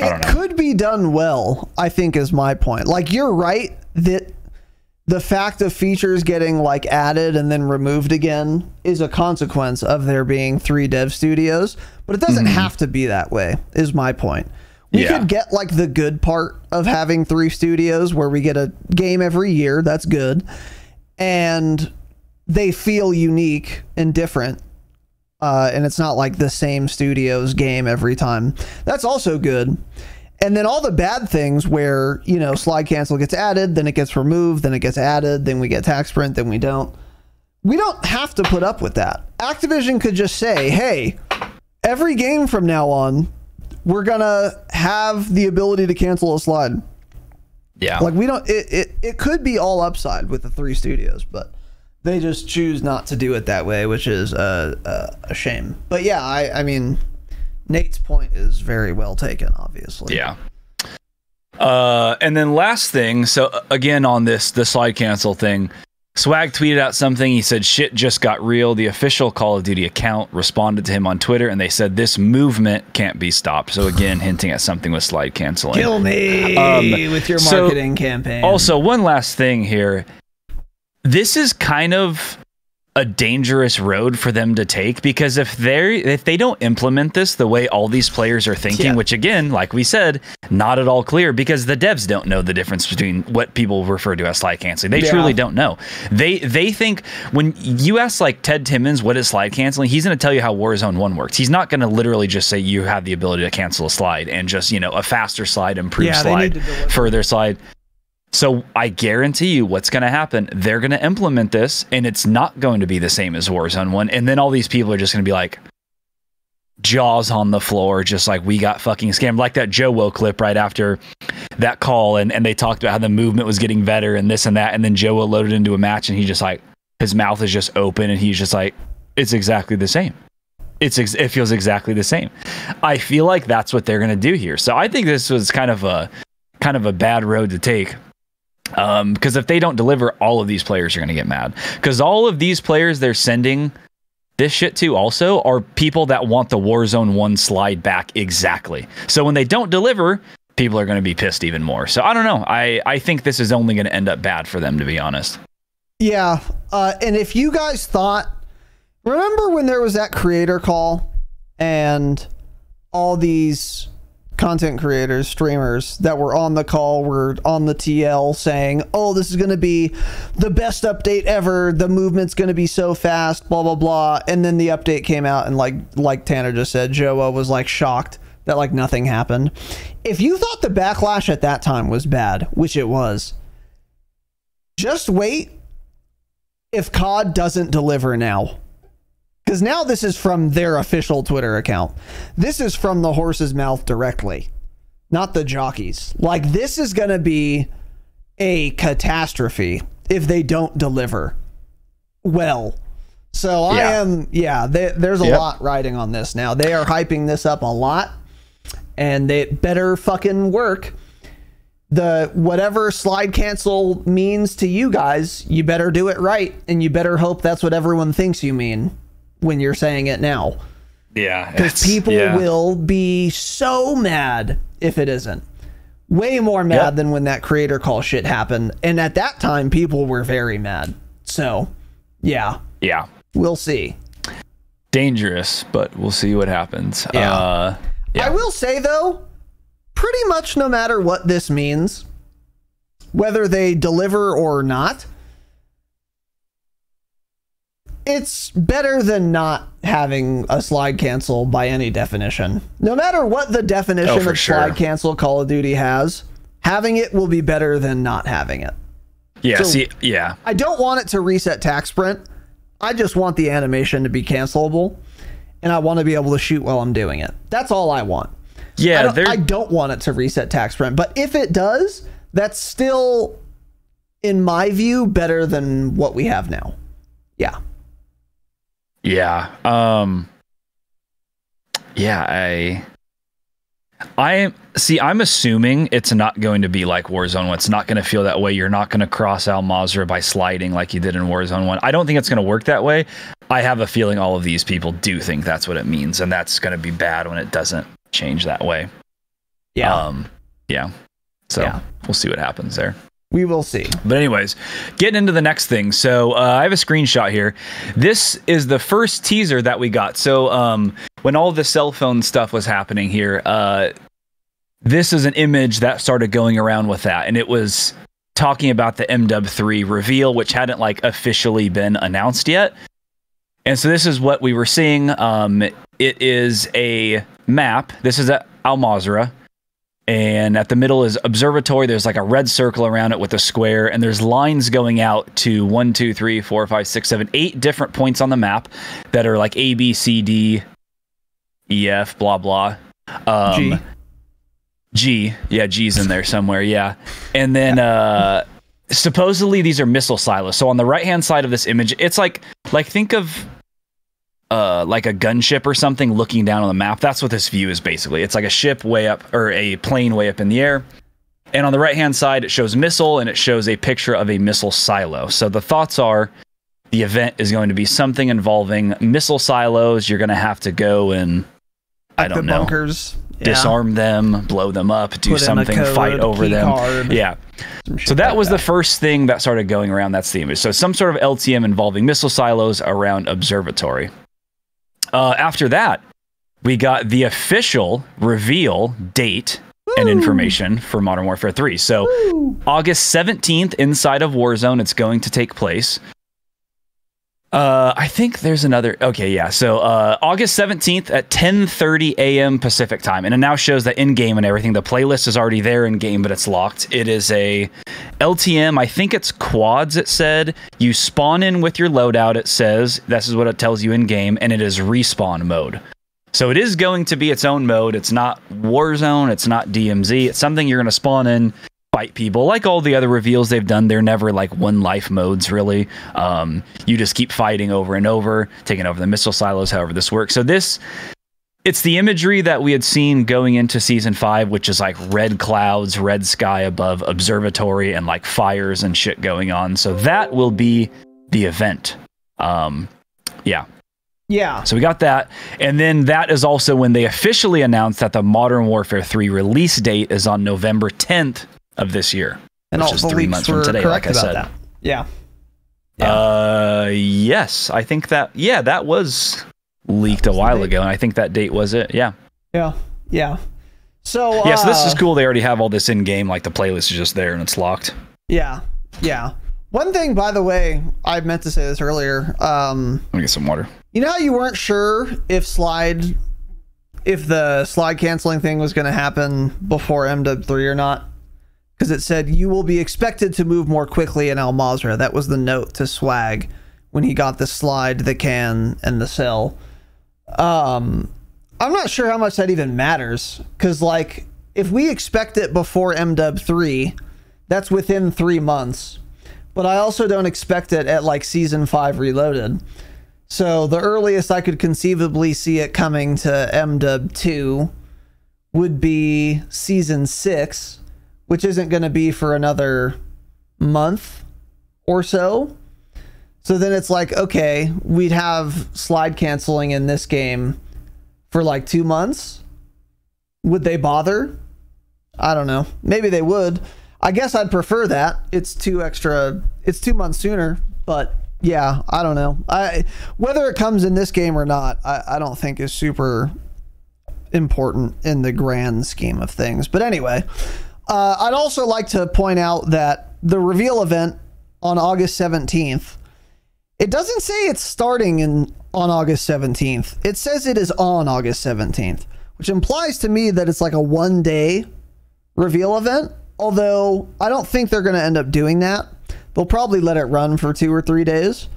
I don't know. It could be done well, I think, is my point. You're right that the fact of features getting added and then removed again is a consequence of there being 3 dev studios, but it doesn't have to be that way, is my point. We could get the good part of having 3 studios where we get a game every year. That's good. And they feel unique and different. And it's not the same studio's game every time. That's also good. And then all the bad things where, slide cancel gets added, then it gets removed, then it gets added, then we get tac sprint, then we don't. We don't have to put up with that. Activision could just say, hey, every game from now on, we're going to have the ability to cancel a slide. Yeah. We don't, it could be all upside with the 3 studios, but they just choose not to do it that way, which is a shame. But yeah, I mean, Nate's point is very well taken, obviously. Yeah. And then last thing, so again on the slide cancel thing, Swag tweeted out something. He said, "Shit just got real." The official Call of Duty account responded to him on Twitter, and they said this movement can't be stopped. So again, hinting at something with slide canceling. Kill me with your marketing campaign. Also, one last thing here. This is kind of a dangerous road for them to take, because if they don't implement this the way all these players are thinking, which again, like we said, not at all clear, because the devs don't know the difference between what people refer to as slide canceling. They truly don't know. They think, when you ask Ted Timmons what is slide canceling, he's going to tell you how Warzone 1 works. He's not going to literally just say you have the ability to cancel a slide and just, a faster slide, improved slide, further slide. So I guarantee you what's going to happen. They're going to implement this, and it's not going to be the same as Warzone 1. And then all these people are just going to be like, jaws on the floor, just like we got fucking scammed, like that Joe clip right after that call, and they talked about how the movement was getting better and this and that, and then Joe loaded into a match and he just like, his mouth is just open and he's just like, it's exactly the same. It feels exactly the same. I feel like that's what they're gonna do here. So I think this was kind of a bad road to take. Because if they don't deliver, all of these players are gonna get mad. Because all of these players they're sending this shit to also are people that want the Warzone 1 slide back exactly. So when they don't deliver, people are going to be pissed even more. So I don't know. I think this is only going to end up bad for them, to be honest. Yeah. And if you guys thought, remember when there was that creator call and all these content creators, streamers that were on the call were on the TL saying, oh, this is going to be the best update ever. The movement's going to be so fast, blah, blah, blah. And then the update came out and like Tanner just said, Joa was like shocked that like nothing happened. If you thought the backlash at that time was bad, which it was, just wait if COD doesn't deliver now. Because now this is from their official Twitter account. This is from the horse's mouth directly, not the jockeys. Like, this is going to be a catastrophe if they don't deliver well. So there's a lot riding on this now. They are hyping this up a lot, and they better fucking work. The whatever slide cancel means to you guys, you better do it right, and you better hope that's what everyone thinks you mean when you're saying it now. Yeah. Because people will be so mad if it isn't. Way more mad than when that creator call shit happened. And at that time, people were very mad. So, yeah. Yeah. We'll see. Dangerous, but we'll see what happens. Yeah. I will say, though, pretty much no matter what this means, whether they deliver or not, it's better than not having a slide cancel by any definition. No matter what the definition of slide cancel Call of Duty has, having it will be better than not having it. Yeah, so I don't want it to reset tac sprint. I just want the animation to be cancelable, and I want to be able to shoot while I'm doing it. That's all I want. Yeah, I don't want it to reset tac sprint, but if it does, that's still, in my view, better than what we have now. Yeah. Yeah. I'm assuming it's not going to be like Warzone 1. It's not going to feel that way. You're not going to cross Al-Mazrah by sliding like you did in Warzone 1. I don't think it's going to work that way. I have a feeling all of these people do think that's what it means, and that's going to be bad when it doesn't change that way. Yeah. So we'll see what happens there. We will see. But anyways, getting into the next thing. So I have a screenshot here. This is the first teaser that we got. So when all the cell phone stuff was happening here, this is an image that started going around with that. And it was talking about the MWIII reveal, which hadn't like officially been announced yet. And so this is what we were seeing. It is a map. This is at Al-Mazrah. And at the middle is observatory. There's like a red circle around it with a square, and there's lines going out to 1, 2, 3, 4, 5, 6, 7, 8 different points on the map that are like A, B, C, D, E, F, blah, blah. G. Yeah, G's in there somewhere. Yeah. And then supposedly these are missile silos. So on the right-hand side of this image, it's like think of like a gunship or something looking down on the map. That's what this view is basically. It's like a ship way up, or a plane way up in the air. And on the right hand side, it shows missile, and it shows a picture of a missile silo. So the thoughts are the event is going to be something involving missile silos. You're going to have to go and, I don't know, bunkers, disarm them, blow them up, do something, fight over them. Yeah. So that was the first thing that started going around. That's the image. So some sort of LTM involving missile silos around observatory. After that, we got the official reveal date and information for Modern Warfare 3. So August 17th inside of Warzone, it's going to take place. I think there's another. Okay, yeah. So August 17th at 10:30 a.m. Pacific time. And it now shows that in-game and everything. The playlist is already there in-game, but it's locked. It is a LTM. I think it's quads, it said. You spawn in with your loadout, it says. This is what it tells you in-game. And it is respawn mode. So it is going to be its own mode. It's not Warzone. It's not DMZ. It's something you're going to spawn in, fight people. Like all the other reveals they've done, they're never like one life modes, really. You just keep fighting over and over, taking over the missile silos, however this works. So it's the imagery that we had seen going into Season 5, which is like red clouds, red sky above observatory, and like fires and shit going on. So that will be the event. Yeah. Yeah. So we got that. And then that is also when they officially announced that the Modern Warfare 3 release date is on November 10th of this year. And which all is the 3 leaks months from today, like I said. that. Yeah. Yes. I think that was leaked a while ago, and I think that date was it. Yeah. Yeah. Yeah. So yeah, so this is cool. They already have all this in game, like the playlist is just there and it's locked. Yeah. Yeah. One thing, by the way, I meant to say this earlier. Let me get some water. You know how you weren't sure if the slide canceling thing was going to happen before MW3 or not? Because it said you will be expected to move more quickly in Al Mazrah. That was the note to Swag when he got the slide, the can, and the cell. I'm not sure how much that even matters. Because, like, if we expect it before MW3, that's within 3 months. But I also don't expect it at, like, Season 5 Reloaded. So the earliest I could conceivably see it coming to MW2 would be Season 6, which isn't going to be for another month or so. So then it's like, okay, we'd have slide canceling in this game for like 2 months. Would they bother? I don't know. Maybe they would. I guess I'd prefer that. It's 2 months sooner, but yeah, I don't know. Whether it comes in this game or not, I don't think is super important in the grand scheme of things. But anyway, I'd also like to point out that the reveal event on August 17th, it doesn't say it's starting on August 17th. It says it is on August 17th, which implies to me that it's like a 1-day reveal event. Although I don't think they're going to end up doing that. They'll probably let it run for 2 or 3 days,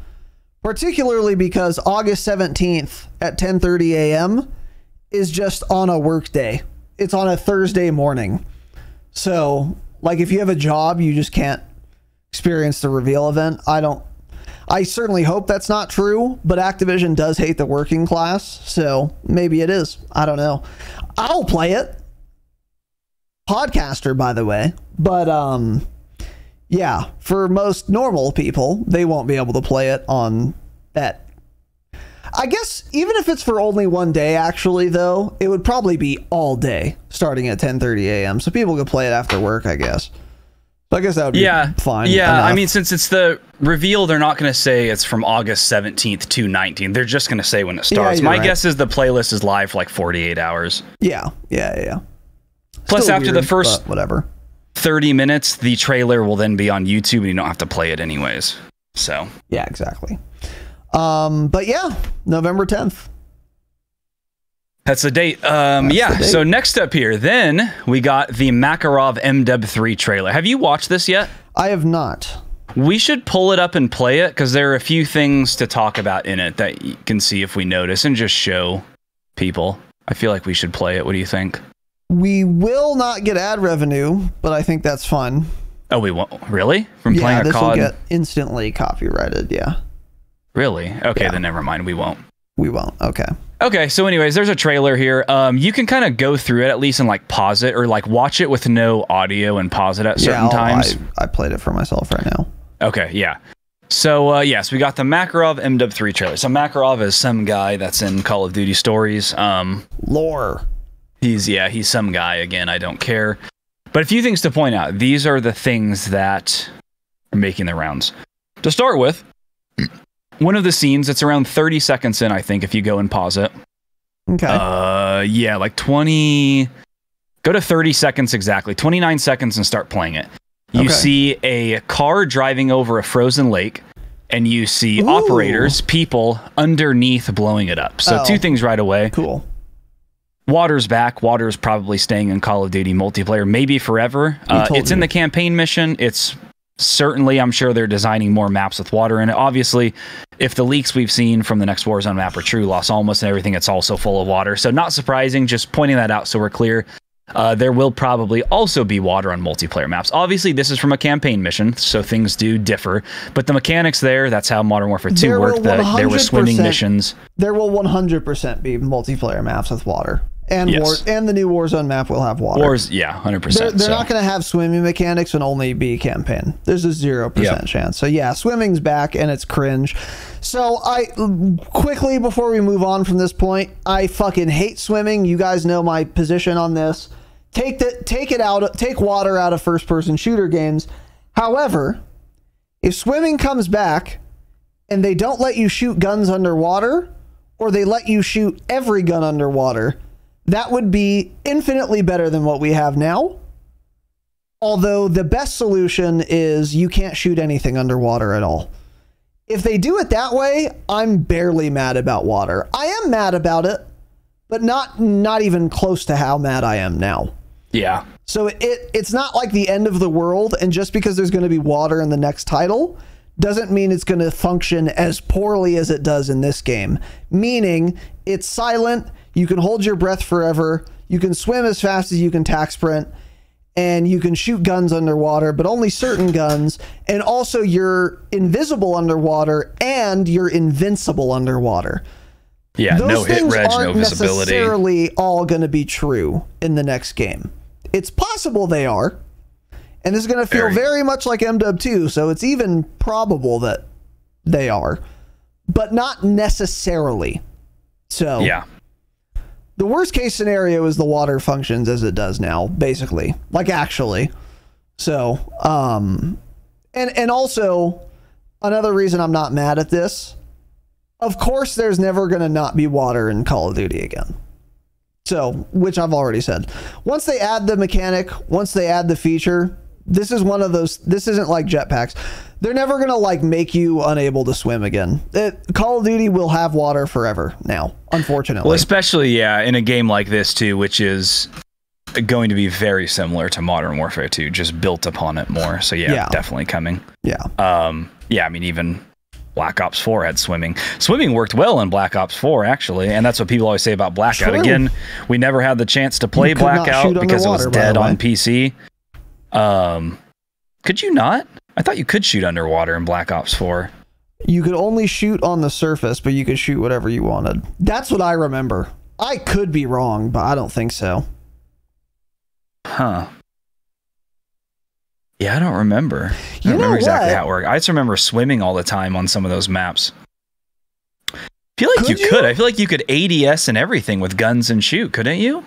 particularly because August 17th at 10:30 a.m. is just on a work day. It's on a Thursday morning. So, like, if you have a job, you just can't experience the reveal event. I certainly hope that's not true, but Activision does hate the working class, so maybe it is. I don't know. I'll play it. Podcaster, by the way. But, yeah, for most normal people, they won't be able to play it on that. I guess even if it's for only 1 day, actually, though, it would probably be all day starting at 10:30 a.m. So people could play it after work, I guess. So I guess that would be fine. Yeah, enough. I mean, since it's the reveal, they're not going to say it's from August 17th to 19th. They're just going to say when it starts. Yeah, My guess is the playlist is live for like 48 hours. Yeah. Plus, Still after weird, the first whatever 30 minutes, the trailer will then be on YouTube and you don't have to play it anyways. So yeah, exactly. But yeah, November 10th. That's the date. The date. So next up here, then we got the Makarov MW3 trailer. Have you watched this yet? I have not. We should pull it up and play it because there are a few things to talk about in it that you can see if we notice and just show people. I feel like we should play it. What do you think? We will not get ad revenue, but I think that's fun. Oh, we won't? Really? From playing a COD? Yeah, this will get instantly copyrighted, yeah. Really? Okay, then never mind. We won't. We won't, okay. Okay, so anyways, there's a trailer here. You can kind of go through it at least and like pause it or like watch it with no audio and pause it at certain times. I played it for myself right now. Okay, yeah. So, yes, we got the Makarov MW3 trailer. So Makarov is some guy that's in Call of Duty stories. Lore. He's some guy, again, I don't care. But a few things to point out. These are the things that are making the rounds. To start with, one of the scenes, it's around 30 seconds in, I think, if you go and pause it. Okay. Yeah, like 20... Go to 30 seconds exactly. 29 seconds and start playing it. You see a car driving over a frozen lake, and you see operators, people, underneath blowing it up. So 2 things right away. Cool. Water's back. Water's probably staying in Call of Duty multiplayer, maybe forever. It's in the campaign mission. It's certainly, I'm sure they're designing more maps with water in it. Obviously, if the leaks we've seen from the next Warzone map are true, Los Alamos and everything, it's also full of water. So not surprising, just pointing that out so we're clear. There will probably also be water on multiplayer maps. Obviously, this is from a campaign mission, so things do differ. But the mechanics there, that's how Modern Warfare 2 worked. There were swimming missions. There will 100% be multiplayer maps with water. And yes. and the new Warzone map will have water. Yeah, 100%. They're not going to have swimming mechanics and only be campaign. There's a 0% chance. So yeah, swimming's back and it's cringe. So I quickly, before we move on from this point, I fucking hate swimming. You guys know my position on this. Take water out of first-person shooter games. However, if swimming comes back and they don't let you shoot guns underwater, or they let you shoot every gun underwater, that would be infinitely better than what we have now. Although the best solution is you can't shoot anything underwater at all. If they do it that way, I'm barely mad about water. I am mad about it, but not even close to how mad I am now. Yeah. So it's not like the end of the world, and just because there's going to be water in the next title doesn't mean it's going to function as poorly as it does in this game. Meaning, it's silent, you can hold your breath forever, you can swim as fast as you can tack sprint, and you can shoot guns underwater, but only certain guns, and also you're invisible underwater, and you're invincible underwater. Yeah, those no hit reg, no visibility. Necessarily all going to be true in the next game. It's possible they are, and this is going to feel very much like MW2, so it's even probable that they are, but not necessarily. So yeah, the worst case scenario is the water functions as it does now, basically, like actually. So and also another reason I'm not mad at this. Of course, there's never going to not be water in Call of Duty again. So, which I've already said. Once they add the mechanic, once they add the feature, this is one of those, this isn't like jetpacks. They're never going to like make you unable to swim again. Call of Duty will have water forever now, unfortunately. Well, especially, yeah, in a game like this too, which is going to be very similar to Modern Warfare 2, just built upon it more. So yeah, definitely coming. Yeah. Yeah, I mean, even Black Ops 4 had swimming. Swimming worked well in Black Ops 4, actually, and that's what people always say about Blackout. True. Again, we never had the chance to play Blackout because it was dead on PC. Could you not? I thought you could shoot underwater in Black Ops 4. You could only shoot on the surface, but you could shoot whatever you wanted. That's what I remember. I could be wrong, but I don't think so. Huh. Yeah, I don't remember. I don't remember exactly how it worked. I just remember swimming all the time on some of those maps. I feel like you could. I feel like you could ADS and everything with guns and shoot, couldn't you?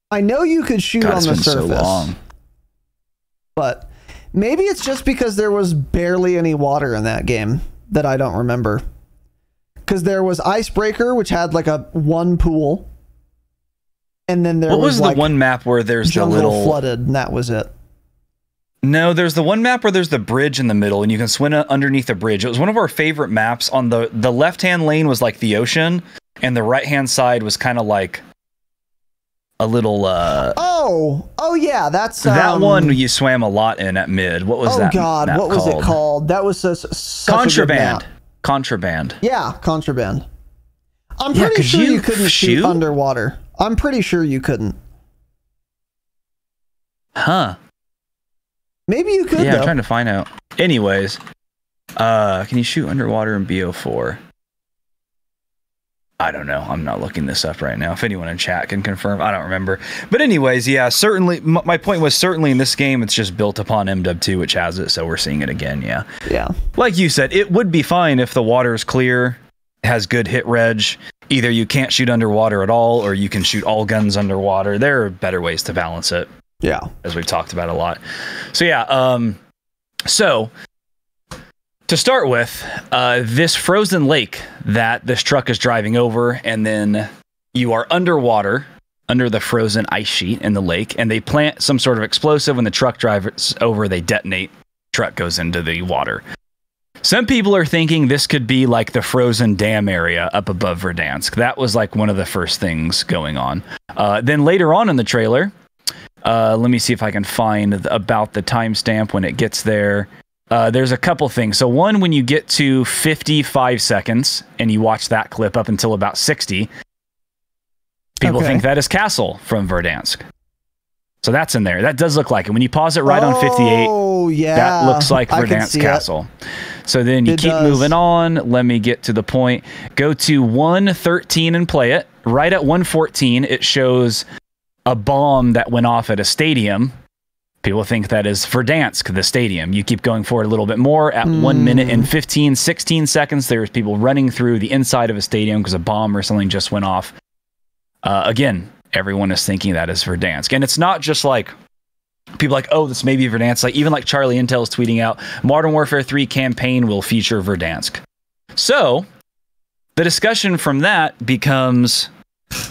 I know you could shoot on the surface. So long. But maybe it's just because there was barely any water in that game that I don't remember. Because there was Icebreaker, which had like one pool. And then there was, what was like the one map where there's the little flooded, and that was it. No, there's the one map where there's the bridge in the middle and you can swim underneath the bridge. It was one of our favorite maps. On the left-hand lane was like the ocean, and the right-hand side was kind of like a little oh yeah, that's that one you swam a lot in at mid. What was that? Oh god, what was it called? That was such Contraband. Contraband. Yeah, Contraband. I'm pretty sure you couldn't shoot underwater. I'm pretty sure you couldn't. Huh. Maybe you could, yeah, though. I'm trying to find out. Anyways, can you shoot underwater in BO4? I don't know. I'm not looking this up right now. If anyone in chat can confirm, I don't remember. But anyways, yeah, certainly. My point was certainly in this game, it's just built upon MW2, which has it, so we're seeing it again, yeah. Yeah. Like you said, it would be fine if the water is clear, has good hit reg. Either you can't shoot underwater at all, or you can shoot all guns underwater. There are better ways to balance it. Yeah. As we've talked about a lot. So yeah, so to start with, this frozen lake that this truck is driving over, and then you are underwater, under the frozen ice sheet in the lake, and they plant some sort of explosive. When the truck drives over, they detonate, truck goes into the water. Some people are thinking this could be like the frozen dam area up above Verdansk. That was like one of the first things going on. Then later on in the trailer, let me see if I can find about the timestamp when it gets there. There's a couple things. So one, when you get to 55 seconds and you watch that clip up until about 60, people think that is Castle from Verdansk. So that's in there. That does look like it. When you pause it right on 58, that looks like Verdansk Castle. So then you keep moving on. Let me get to the point. Go to 1:13 and play it. Right at 1:14, it shows a bomb that went off at a stadium. People think that is Verdansk, the stadium. You keep going forward a little bit more. At 1 minute and 16 seconds, there's people running through the inside of a stadium because a bomb or something just went off. Again, everyone is thinking that is Verdansk. And it's not just like people like, oh, this may be Verdansk. Like, even like Charlie Intel is tweeting out, Modern Warfare 3 campaign will feature Verdansk. So the discussion from that becomes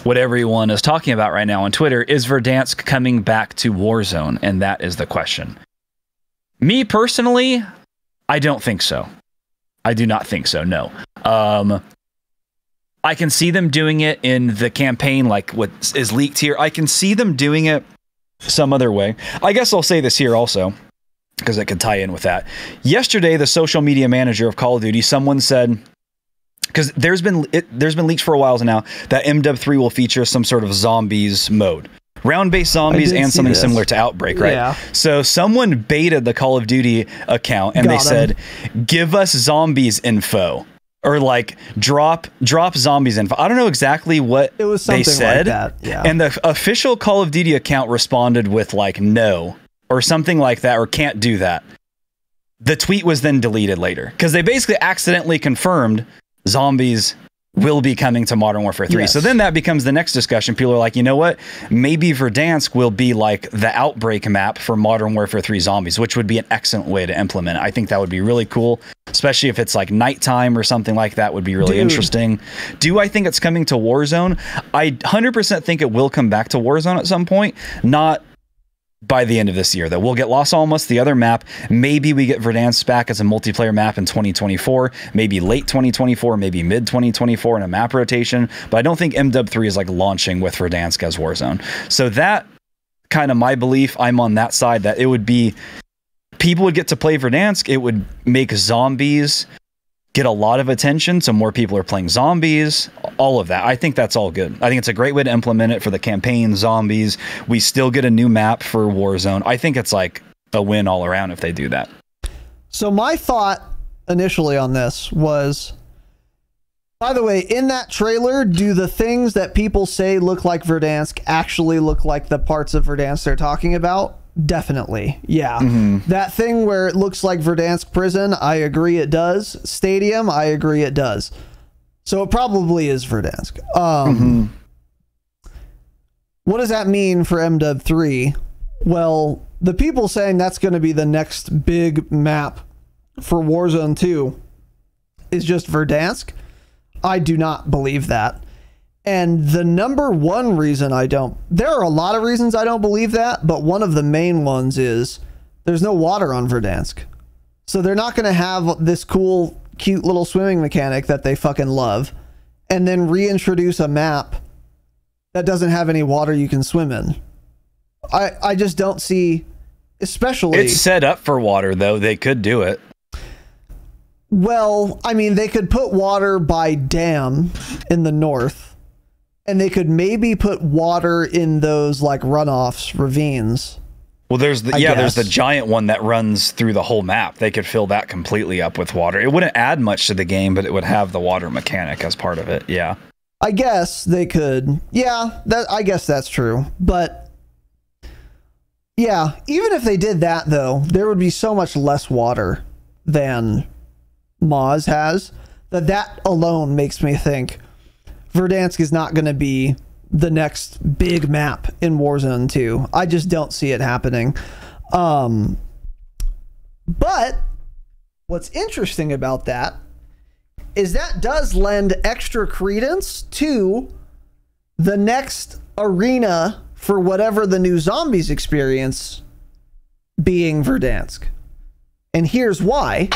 what everyone is talking about right now on Twitter. Is Verdansk coming back to Warzone? And that is the question. Me personally, I don't think so. I do not think so, no. I can see them doing it in the campaign, like what is leaked here. I can see them doing it some other way. I guess I'll say this here also, because it could tie in with that. Yesterday, the social media manager of Call of Duty, someone said, because there's been leaks for a while now that MW3 will feature some sort of zombies mode. Round-based zombies and something similar to Outbreak, right? Yeah. So someone baited the Call of Duty account and they said, give us zombies info. Or like drop zombies info. I don't know exactly what they said. Like that. Yeah. And the official Call of Duty account responded with like no or something like that, or can't do that. The tweet was then deleted later because they basically accidentally confirmed zombies will be coming to Modern Warfare 3. Yes. So then that becomes the next discussion. People are like, you know what? Maybe Verdansk will be like the Outbreak map for Modern Warfare 3 zombies, which would be an excellent way to implement it. I think that would be really cool, especially if it's like nighttime or something like that would be really interesting. Do I think it's coming to Warzone? I 100% think it will come back to Warzone at some point. Not by the end of this year, though. We'll get Los Alamos, the other map. Maybe we get Verdansk back as a multiplayer map in 2024, maybe late 2024, maybe mid 2024 in a map rotation. But I don't think MW3 is like launching with Verdansk as Warzone. So that kind of my belief. I'm on that side that it would be people would get to play Verdansk. It would make zombies get a lot of attention, so more people are playing zombies, all of that. I think that's all good. I think it's a great way to implement it for the campaign, zombies. We still get a new map for Warzone. I think it's like a win all around if they do that. So my thought initially on this was, by the way, in that trailer, do the things that people say look like Verdansk actually look like the parts of Verdansk they're talking about? Definitely. Yeah. That thing where it looks like Verdansk prison, I agree it does. Stadium, I agree it does. So it probably is Verdansk. What does that mean for MW3? Well, the people saying that's going to be the next big map for Warzone 2 is just Verdansk. I do not believe that. And the number one reason there are a lot of reasons I don't believe that, but one of the main ones is there's no water on Verdansk. So they're not going to have this cool, cute little swimming mechanic that they fucking love and then reintroduce a map that doesn't have any water you can swim in. I just don't see, especially... It's set up for water, though. They could do it. Well, I mean, they could put water by dam in the north. And they could maybe put water in those like runoffs, ravines. Well, there's the giant one that runs through the whole map. They could fill that completely up with water. It wouldn't add much to the game, but it would have the water mechanic as part of it. Yeah. I guess they could. Yeah, I guess that's true. But yeah, even if they did that though, there would be so much less water than Moz has that alone makes me think Verdansk is not going to be the next big map in Warzone 2. I just don't see it happening. But what's interesting about that is that does lend extra credence to the next arena for whatever the new zombies experience being Verdansk. And here's why.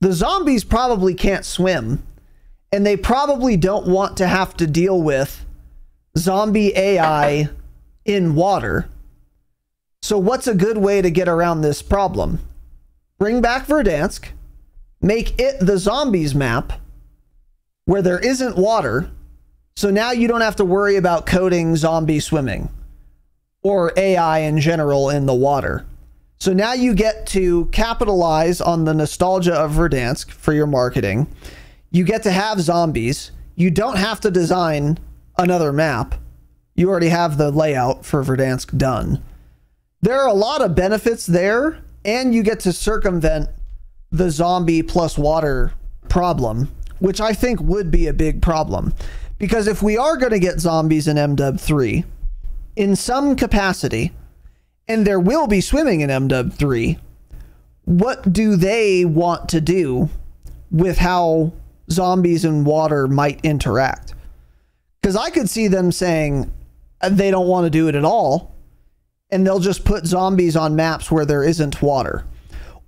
The zombies probably can't swim. And they probably don't want to have to deal with zombie AI in water. So what's a good way to get around this problem? bring back Verdansk, make it the zombies map where there isn't water. So now you don't have to worry about coding zombie swimming or AI in general in the water. So now you get to capitalize on the nostalgia of Verdansk for your marketing. You get to have zombies. You don't have to design another map. You already have the layout for Verdansk done. There are a lot of benefits there, and you get to circumvent the zombie plus water problem, which I think would be a big problem. Because if we are going to get zombies in MW3 in some capacity, and there will be swimming in MW3, what do they want to do with how zombies and water might interact? Because I could see them saying they don't want to do it at all, and they'll just put zombies on maps where there isn't water.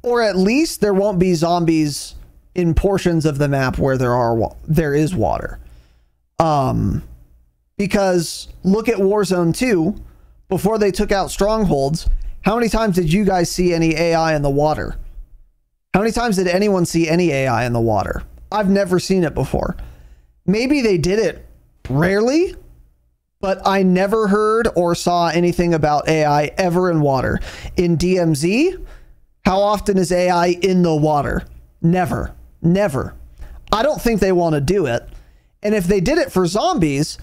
Or at least there won't be zombies in portions of the map where there is water. Because look at Warzone 2. Before they took out strongholds, how many times did you guys see any AI in the water? How many times did anyone see any AI in the water? I've never seen it before. Maybe they did it rarely, but I never heard or saw anything about AI ever in water. In DMZ, how often is AI in the water? Never. Never. I don't think they want to do it. And if they did it for zombies,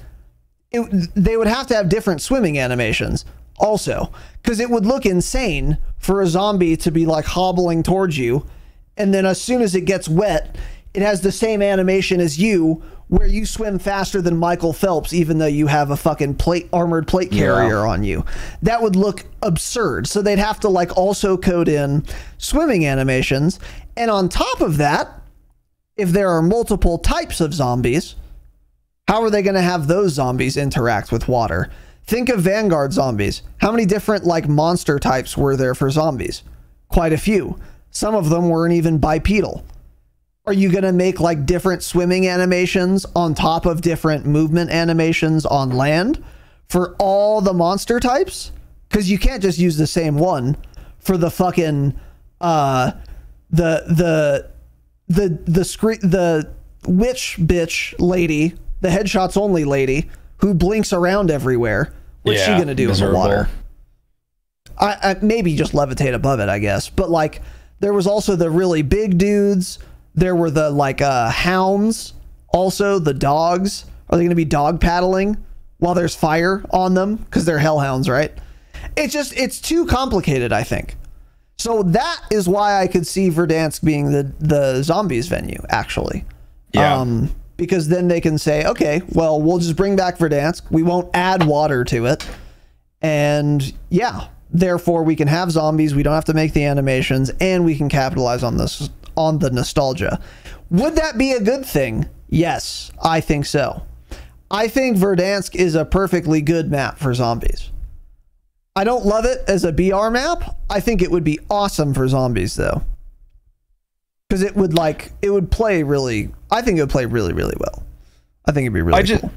they would have to have different swimming animations also, because it would look insane for a zombie to be like hobbling towards you, and then as soon as it gets wet, it has the same animation as you, where you swim faster than Michael Phelps, even though you have a fucking armored plate carrier on you. That would look absurd. So they'd have to like also code in swimming animations. And on top of that, if there are multiple types of zombies, how are they going to have those zombies interact with water? Think of Vanguard zombies. How many different like monster types were there for zombies? Quite a few. Some of them weren't even bipedal. Are you going to make like different swimming animations on top of different movement animations on land for all the monster types? Because you can't just use the same one for the fucking the witch bitch lady, the headshots only lady who blinks around everywhere. What's she gonna do in the water? I maybe just levitate above it, I guess. But like, there was also the really big dudes. There were the like hounds. Also, the dogs. Are they gonna be dog paddling while there's fire on them? Because they're hellhounds, right? It's too complicated, I think. So that is why I could see Verdansk being the zombies venue, actually. Yeah. Because then they can say, okay, well, we'll just bring back Verdansk. We won't add water to it. And yeah, therefore we can have zombies. We don't have to make the animations, and we can capitalize on this, on the nostalgia. Would that be a good thing? Yes, I think so. I think Verdansk is a perfectly good map for zombies. I don't love it as a BR map. I think it would be awesome for zombies though. Because it would play really, I think it would play really, really well. I think it'd be really cool.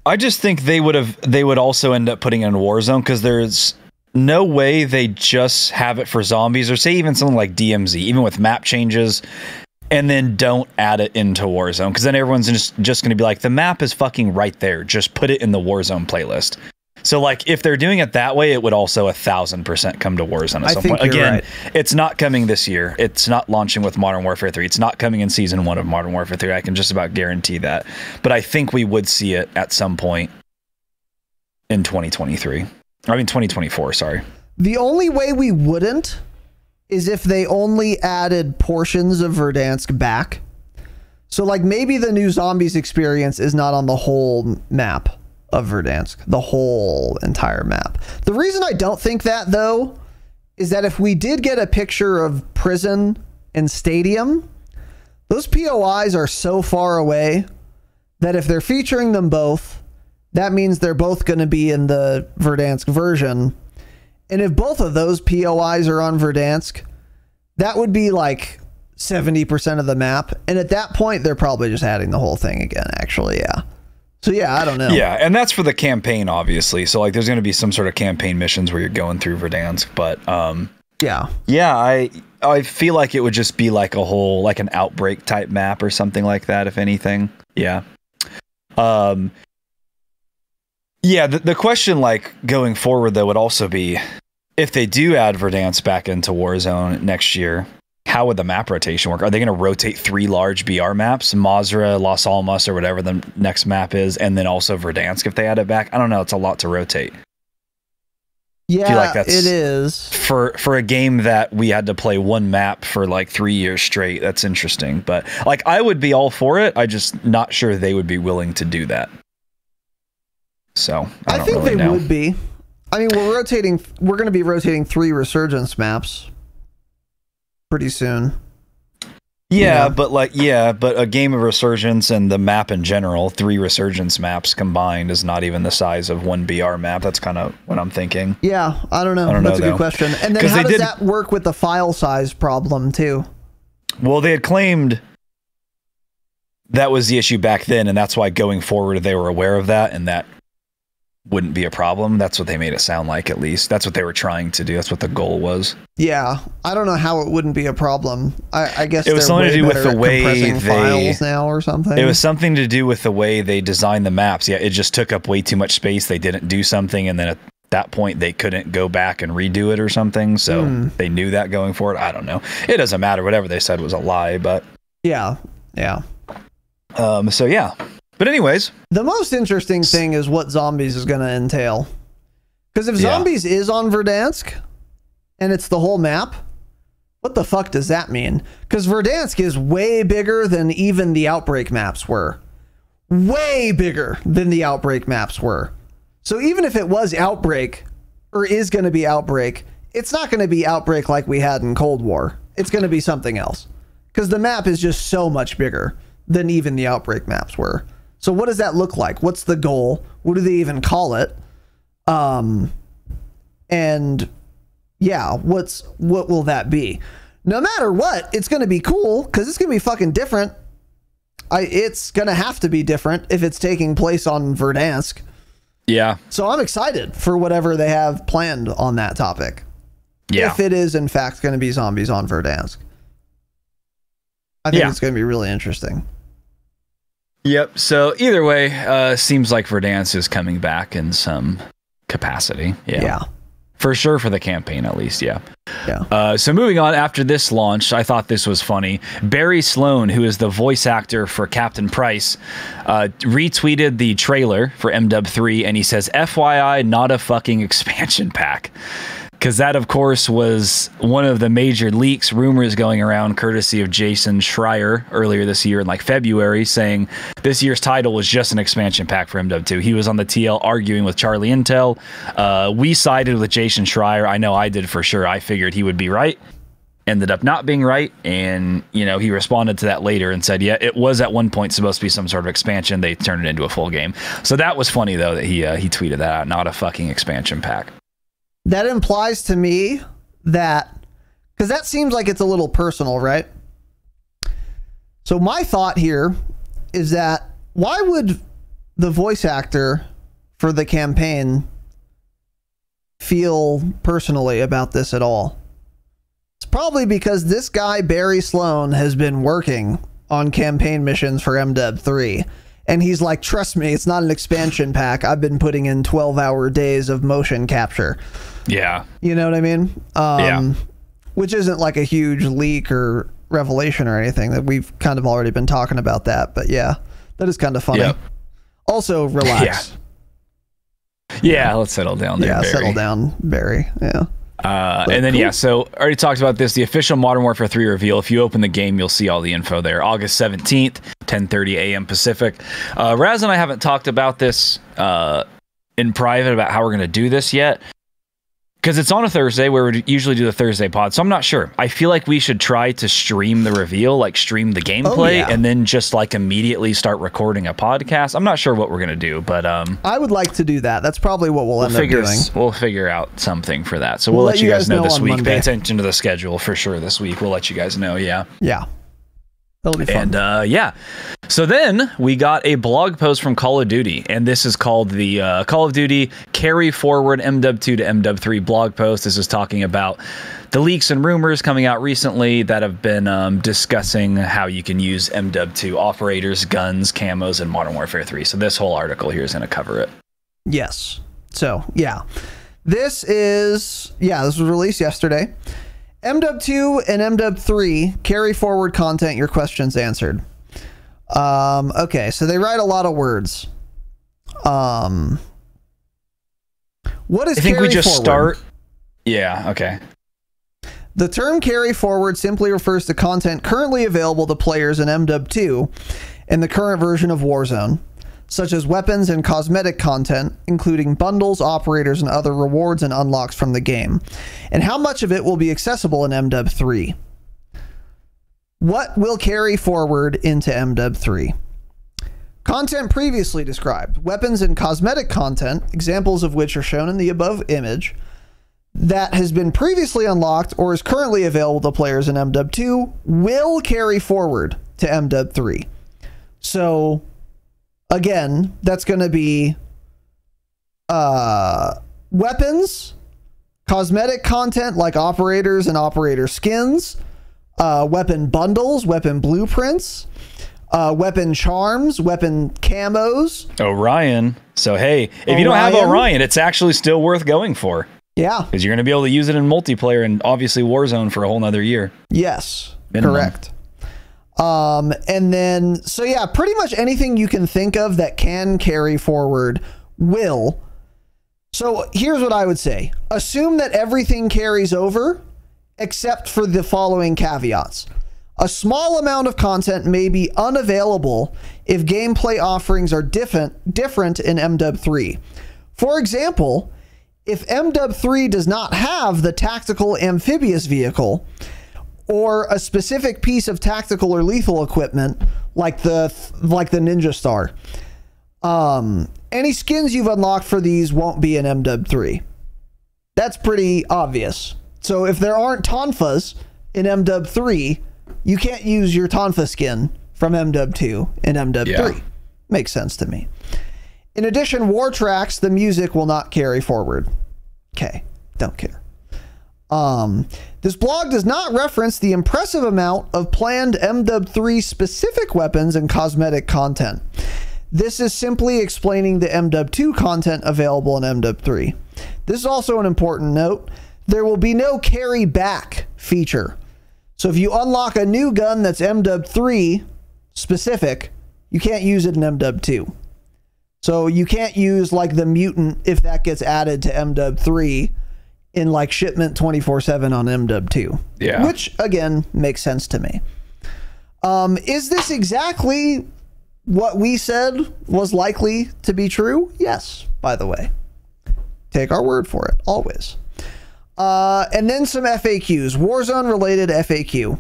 I just think they would also end up putting it in Warzone, because there's no way they just have it for zombies, or say even something like DMZ, even with map changes, and then don't add it into Warzone, because then everyone's just going to be like, the map is fucking right there. Just put it in the Warzone playlist. So like, if they're doing it that way, it would also 1000% come to Warzone at some point. Again, right. It's not coming this year. It's not launching with Modern Warfare 3. It's not coming in Season 1 of Modern Warfare 3. I can just about guarantee that. But I think we would see it at some point in 2023. I mean, 2024, sorry. The only way we wouldn't is if they only added portions of Verdansk back. So like, maybe the new zombies experience is not on the whole map of Verdansk, the whole entire map. The reason I don't think that though is that if we did get a picture of prison and stadium, those POIs are so far away that if they're featuring them both, that means they're both going to be in the Verdansk version. And if both of those POIs are on Verdansk, that would be like 70% of the map. And at that point, they're probably just adding the whole thing again, actually. Yeah. So yeah, I don't know. Yeah, and that's for the campaign, obviously. So like, there's going to be some sort of campaign missions where you're going through Verdansk. But Yeah, I feel like it would just be like a whole, like an Outbreak type map or something like that, if anything. Yeah. Yeah, the question, like, going forward, though, would also be, if they do add Verdansk back into Warzone next year, how would the map rotation work? Are they going to rotate 3 large BR maps, Mazra, Las Almas, or whatever the next map is, and then also Verdansk if they add it back? I don't know. It's a lot to rotate. Yeah, I feel like it is. For a game that we had to play one map for like 3 years straight, that's interesting. But like, I would be all for it. I just not sure they would be willing to do that. So I think really would be. I mean, we're going to be rotating 3 Resurgence maps pretty soon. Yeah, but a game of Resurgence and the map in general, 3 Resurgence maps combined is not even the size of 1 BR map. That's kind of what I'm thinking. Yeah, I don't know. That's a good question. And then how does that work with the file size problem too? Well, they had claimed that was the issue back then, and that's why going forward they were aware of that, and that wouldn't be a problem. That's what they made it sound like, at least. That's what they were trying to do. That's what the goal was. Yeah. I don't know how it wouldn't be a problem. I guess it was something to do with the way they files now or something. It was something to do with the way they designed the maps. Yeah, it just took up way too much space. They didn't do something, and then at that point they couldn't go back and redo it or something. So they knew that going forward. I don't know. It doesn't matter. Whatever they said was a lie, but yeah. So yeah. But anyways, the most interesting thing is what Zombies is going to entail. Because if Zombies is on Verdansk and it's the whole map, what the fuck does that mean? Because Verdansk is way bigger than even the Outbreak maps were. Way bigger than the Outbreak maps were. So even if it was Outbreak, or is going to be Outbreak, it's not going to be Outbreak like we had in Cold War. It's going to be something else. Because the map is just so much bigger than even the Outbreak maps were. So what does that look like? What's the goal? What do they even call it? And yeah, what will that be? No matter what, it's going to be cool because it's going to be fucking different. It's going to have to be different if it's taking place on Verdansk. Yeah. So I'm excited for whatever they have planned on that topic. Yeah. If it is in fact going to be Zombies on Verdansk. I think it's going to be really interesting. Yep. So either way, seems like Verdansk is coming back in some capacity. Yeah. For sure, for the campaign, at least. Yeah. So moving on, after this launch, I thought this was funny. Barry Sloan, who is the voice actor for Captain Price, retweeted the trailer for MW3, and he says, FYI, not a fucking expansion pack. Because that, of course, was one of the major leaks, rumors going around, courtesy of Jason Schreier earlier this year in like February, saying this year's title was just an expansion pack for MW2. He was on the TL arguing with Charlie Intel. We sided with Jason Schreier. I know I did for sure. I figured he would be right. Ended up not being right. And, you know, he responded to that later and said, yeah, it was at one point supposed to be some sort of expansion. They turned it into a full game. So that was funny, though, that he tweeted that out. Not a fucking expansion pack. That implies to me that, because that seems like it's a little personal, right? So my thought here is that why would the voice actor for the campaign feel personally about this at all? It's probably because this guy, Barry Sloan, has been working on campaign missions for MW3. And he's like, trust me, it's not an expansion pack. I've been putting in 12-hour days of motion capture. Yeah. You know what I mean? Which isn't like a huge leak or revelation or anything. That we've kind of already been talking about that. But yeah, that is kind of funny. Yep. Also, relax. Yeah, let's settle down there, Barry. Settle down, Barry. Yeah. And then, cool. So I already talked about this. The official Modern Warfare 3 reveal. If you open the game, you'll see all the info there. August 17th, 10:30 a.m. Pacific. Raz and I haven't talked about this in private about how we're going to do this yet. Because it's on a Thursday where we usually do the Thursday pod. So I'm not sure. I feel like we should try to stream the reveal, like stream the gameplay, and then just like immediately start recording a podcast. I'm not sure what we're going to do, but I would like to do that. That's probably what we'll end up doing. We'll figure out something for that. So we'll let you guys know this week. Monday. Pay attention to the schedule for sure this week. We'll let you guys know. Yeah. That'll be fun. And so then we got a blog post from Call of Duty, and this is called the Call of Duty Carry Forward MW2 to MW3 blog post. This is talking about the leaks and rumors coming out recently that have been discussing how you can use MW2 operators, guns, camos, and Modern Warfare 3. So this whole article here is going to cover it. Yes. So, yeah. This was released yesterday. MW2 and MW3 carry forward content, your questions answered. Okay, so they write a lot of words. What is I think carry we just forward? start. Yeah, okay. The term carry forward simply refers to content currently available to players in MW2 in the current version of Warzone, such as weapons and cosmetic content, including bundles, operators, and other rewards and unlocks from the game, and how much of it will be accessible in MW3. What will carry forward into MW3? Content previously described. Weapons and cosmetic content, examples of which are shown in the above image, that has been previously unlocked or is currently available to players in MW2 will carry forward to MW3. So, again, that's going to be weapons, cosmetic content like operators and operator skins, weapon bundles, weapon blueprints, weapon charms, weapon camos. Orion. So, hey, if you don't have Orion, it's actually still worth going for. Yeah. Because you're going to be able to use it in multiplayer and obviously Warzone for a whole nother year. Yes. Minimum. Correct. And then, so yeah, pretty much anything you can think of that can carry forward will. So here's what I would say. Assume that everything carries over except for the following caveats. A small amount of content may be unavailable if gameplay offerings are different in MW3. For example, if MW3 does not have the tactical amphibious vehicle or a specific piece of tactical or lethal equipment like the Ninja Star, any skins you've unlocked for these won't be in MW3. That's pretty obvious. So if there aren't Tonfas in MW3, you can't use your Tonfa skin from MW2 in MW3. Yeah. Makes sense to me. In addition, war tracks, the music will not carry forward. Okay, don't care. This blog does not reference the impressive amount of planned MW3 specific weapons and cosmetic content. This is simply explaining the MW2 content available in MW3. This is also an important note. There will be no carry back feature. So if you unlock a new gun that's MW3 specific, you can't use it in MW2. So you can't use like the mutant if that gets added to MW3 in like shipment 24/7 on MW2. Yeah. Which again makes sense to me. Is this exactly what we said was likely to be true? Yes, by the way. Take our word for it, always. And then some FAQs. Warzone related FAQ.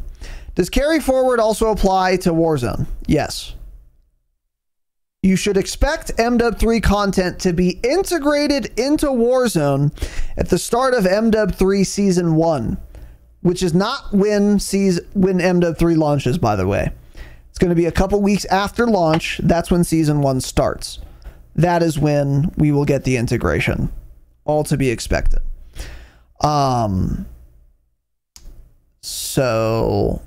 Does carry forward also apply to Warzone? Yes. You should expect MW3 content to be integrated into Warzone at the start of MW3 Season 1, which is not when MW3 launches, by the way. It's going to be a couple weeks after launch. That's when Season 1 starts. That is when we will get the integration. All to be expected. So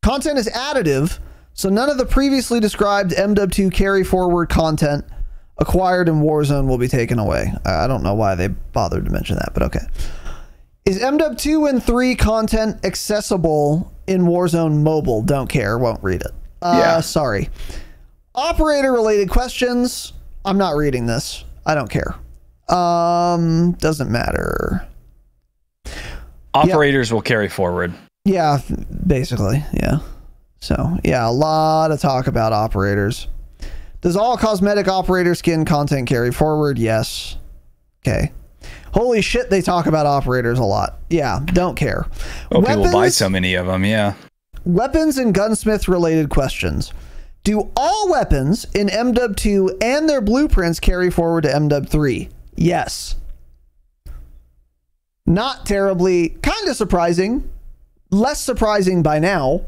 content is additive, so none of the previously described MW2 carry forward content acquired in Warzone will be taken away. I don't know why they bothered to mention that, but okay. Is MW2 and 3 content accessible in Warzone mobile? Don't care, won't read it. Yeah. Sorry. Operator related questions. I'm not reading this. I don't care. Doesn't matter. Operators will carry forward. Yeah, basically. Yeah. So, yeah, a lot of talk about operators. Does all cosmetic operator skin content carry forward? Yes. Okay. Holy shit, they talk about operators a lot. Yeah, don't care. Oh, people buy so many of them, yeah. Weapons and gunsmith related questions. Do all weapons in MW2 and their blueprints carry forward to MW3? Yes. Not terribly, kind of surprising. Less surprising by now,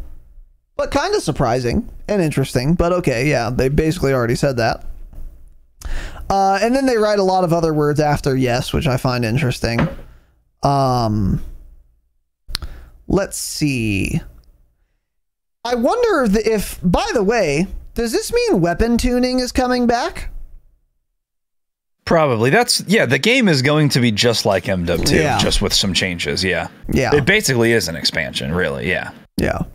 but kind of surprising and interesting. But okay, yeah, they basically already said that. And then they write a lot of other words after yes, which I find interesting. let's see. I wonder if, by the way, does this mean weapon tuning is coming back? Probably. The game is going to be just like MW2, just with some changes. Yeah. It basically is an expansion, really. Yeah. So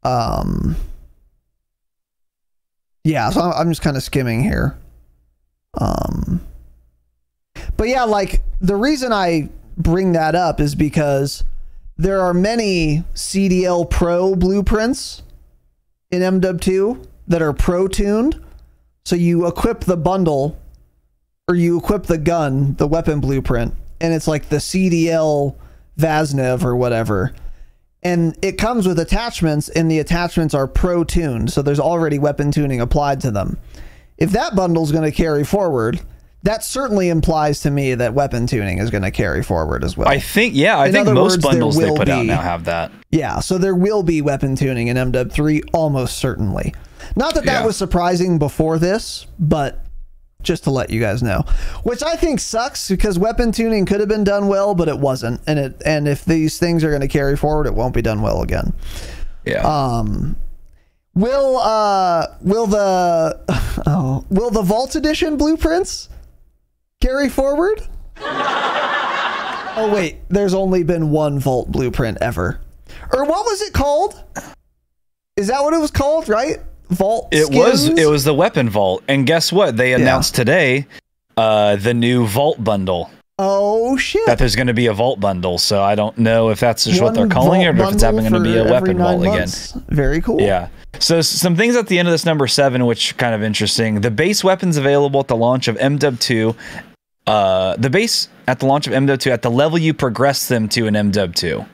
I'm just kind of skimming here. But yeah, like the reason I bring that up is because there are many CDL Pro blueprints in MW2 that are pro tuned. So you equip the bundle, or you equip the gun, the weapon blueprint, and it's like the CDL Vaznov or whatever. And it comes with attachments, and the attachments are pro tuned. So there's already weapon tuning applied to them. If that bundle is going to carry forward, that certainly implies to me that weapon tuning is going to carry forward as well. I think most bundles they put out now have that. Yeah, so there will be weapon tuning in MW3 almost certainly. Not that that was surprising before this, but just to let you guys know, which I think sucks because weapon tuning could have been done well, but it wasn't. And if these things are going to carry forward, it won't be done well again. Yeah. Will the Vault Edition blueprints carry forward? Oh wait, there's only been one Vault blueprint ever. Or what was it called? Is that what it was called, right? Vault skins? It was the weapon vault. And guess what? They announced today the new vault bundle. Oh shit. That there's going to be a vault bundle. So I don't know if that's just what they're calling it or if it's having going to be a weapon vault again. Very cool. Yeah. So some things at the end of this number 7, which kind of interesting. The base weapons available at the launch of MW2. The base at the launch of MW2 at the level you progress them to in MW2.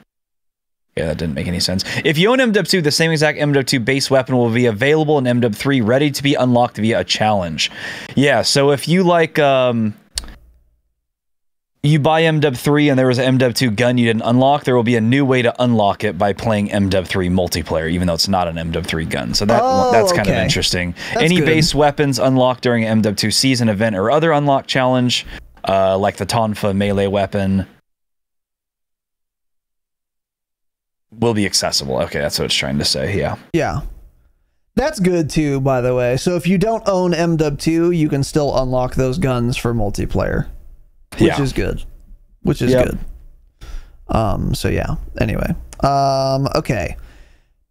Yeah, that didn't make any sense. If you own MW2, the same exact MW2 base weapon will be available in MW3, ready to be unlocked via a challenge. Yeah, so if you like, you buy MW3 and there was an MW2 gun you didn't unlock, there will be a new way to unlock it by playing MW3 multiplayer, even though it's not an MW3 gun. So that's kind of interesting. Any base weapons unlocked during an MW2 season event or other unlock challenge, like the Tonfa melee weapon, will be accessible. Okay, that's what it's trying to say. Yeah. That's good too, by the way. So if you don't own MW2, you can still unlock those guns for multiplayer, which is good. Good. So yeah. Anyway. Okay.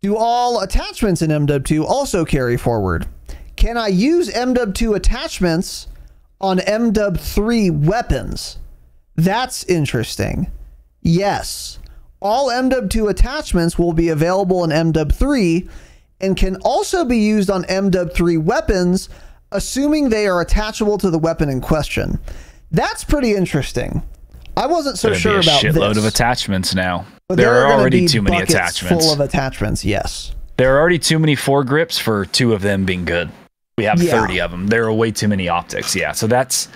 Do all attachments in MW2 also carry forward? Can I use MW2 attachments on MW3 weapons? That's interesting. Yes. All MW2 attachments will be available in MW3 and can also be used on MW3 weapons, assuming they are attachable to the weapon in question. That's pretty interesting. I wasn't so sure about this. Shitload of attachments now. But there are already too many attachments. Full of attachments, yes. There are already too many foregrips for 2 of them being good. We have 30 of them. There are way too many optics. Yeah, so that's...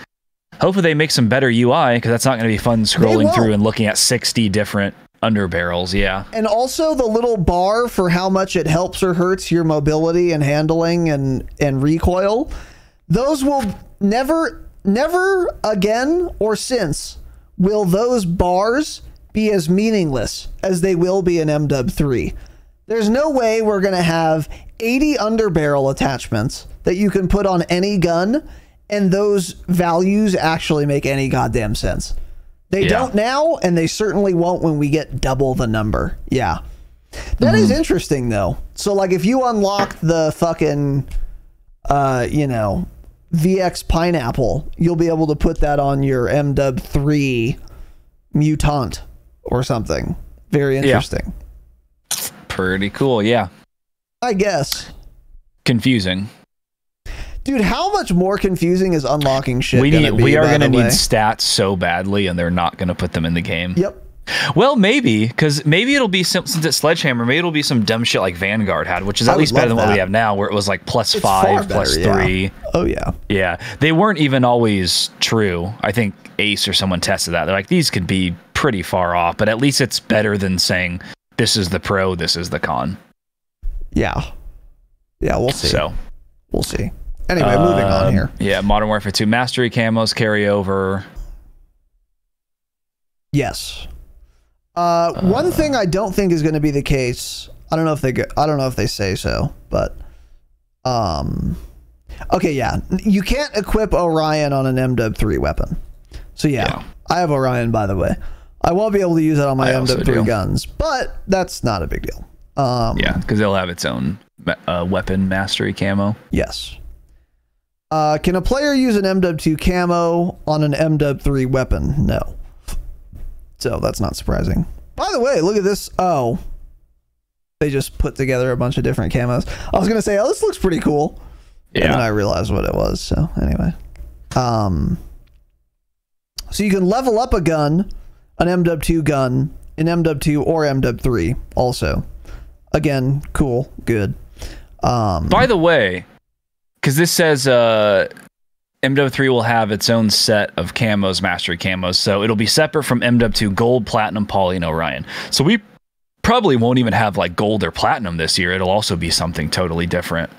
Hopefully they make some better UI, because that's not going to be fun scrolling through and looking at 60 different underbarrels. Yeah. And also the little bar for how much it helps or hurts your mobility and handling and recoil. Those will never again or since will those bars be as meaningless as they will be in MW3. There's no way we're going to have 80 underbarrel attachments that you can put on any gun and those values actually make any goddamn sense. They don't now, and they certainly won't when we get double the number. Yeah. That is interesting, though. So, like, if you unlock the fucking, VX Pineapple, you'll be able to put that on your MW3 Mutant or something. Very interesting. Yeah. Pretty cool, yeah. I guess. Confusing. Dude, how much more confusing is unlocking shit? We are going to need stats so badly, and they're not going to put them in the game. Yep. Well, maybe, because maybe it'll be since it's Sledgehammer, maybe it'll be some dumb shit like Vanguard had, which is at least better than what we have now, where it was like +5, +3. Oh yeah. Yeah, they weren't even always true. I think Ace or someone tested that. They're like, these could be pretty far off, but at least it's better than saying this is the pro, this is the con. Yeah. Yeah, we'll see. So we'll see. Anyway, moving on here. Yeah, Modern Warfare 2 Mastery camos carry over. Yes. One thing I don't think is going to be the case. I don't know if they say so, but okay, yeah, you can't equip Orion on an MW3 weapon. So yeah, I have Orion, by the way. I won't be able to use it on my MW3 guns, but that's not a big deal. Yeah, because they'll have its own weapon mastery camo. Yes. Can a player use an MW2 camo on an MW3 weapon? No. So that's not surprising. By the way, look at this. Oh, they just put together a bunch of different camos. I was going to say, oh, this looks pretty cool. Yeah. And then I realized what it was. So anyway. So you can level up a gun, an MW2 gun, an MW2 or MW3 also. Again, cool, good. By the way, because this says MW3 will have its own set of camos, mastery camos, so it'll be separate from MW2 Gold, Platinum, Poly, and Orion. So we probably won't even have like Gold or Platinum this year. It'll also be something totally different,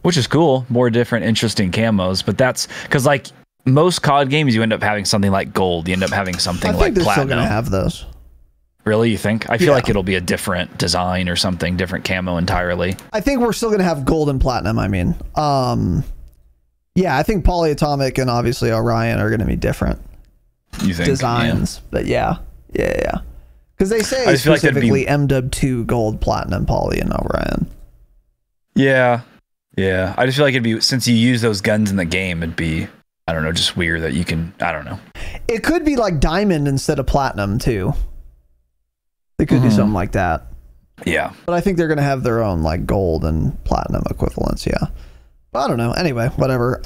which is cool. More different, interesting camos, but that's because like most COD games, you end up having something like Gold. You end up having something like Platinum. I think they're still going to have those. Really, you think? I feel like it'll be a different design or something, different camo entirely. I think we're still going to have Gold and Platinum, I mean. Yeah, I think Polyatomic and obviously Orion are going to be different designs. Yeah. But yeah. Because they say specifically MW2 Gold, Platinum, Poly, and Orion. Yeah. I just feel like it'd be, since you use those guns in the game, it'd be, I don't know, just weird that you can, I don't know. It could be like Diamond instead of Platinum, too. They could do something like that. Yeah. But I think they're going to have their own like Gold and Platinum equivalents, yeah. But I don't know. Anyway, whatever.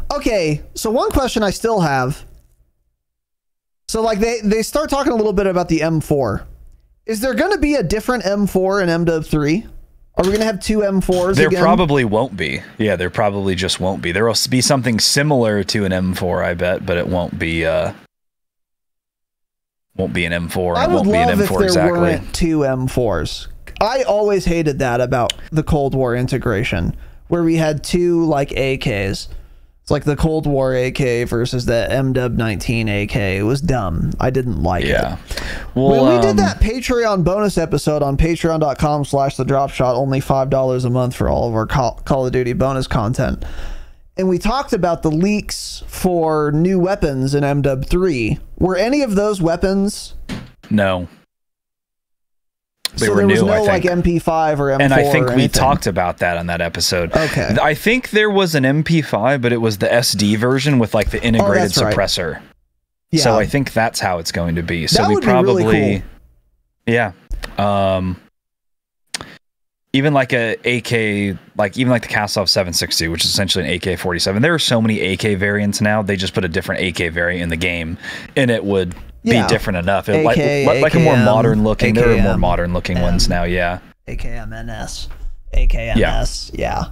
Okay, so one question I still have. So like they start talking a little bit about the M4. Is there going to be a different M4 in MW3? Are we going to have two M4s There again? probably won't be. Yeah, there probably just won't be. There will be something similar to an M4, I bet, but it won't be an M4. I would love if there weren't two M4s. I always hated that about the Cold War integration, where we had two like AKs. It's like the Cold War AK versus the MW19 AK. It was dumb. I didn't like it. Well, when we did that Patreon bonus episode on patreon.com/thedropshot, only $5 a month for all of our Call of Duty bonus content. And we talked about the leaks for new weapons in MW3. Were any of those weapons? No. So there was no like MP5 or M4 and I think or we talked about that on that episode. Okay. I think there was an MP5, but it was the SD version with like the integrated suppressor. Right. Yeah. So I think that's how it's going to be. So that we would probably, be really cool. Yeah. Even like a AK, like even like the Kastov 760, which is essentially an AK-47. There are so many AK variants now. They just put a different AK variant in the game, and it would be different enough. AK, like AKM, a more modern looking. AKM, there are more modern looking ones now. Yeah. AKMNS, AKMS. Yeah.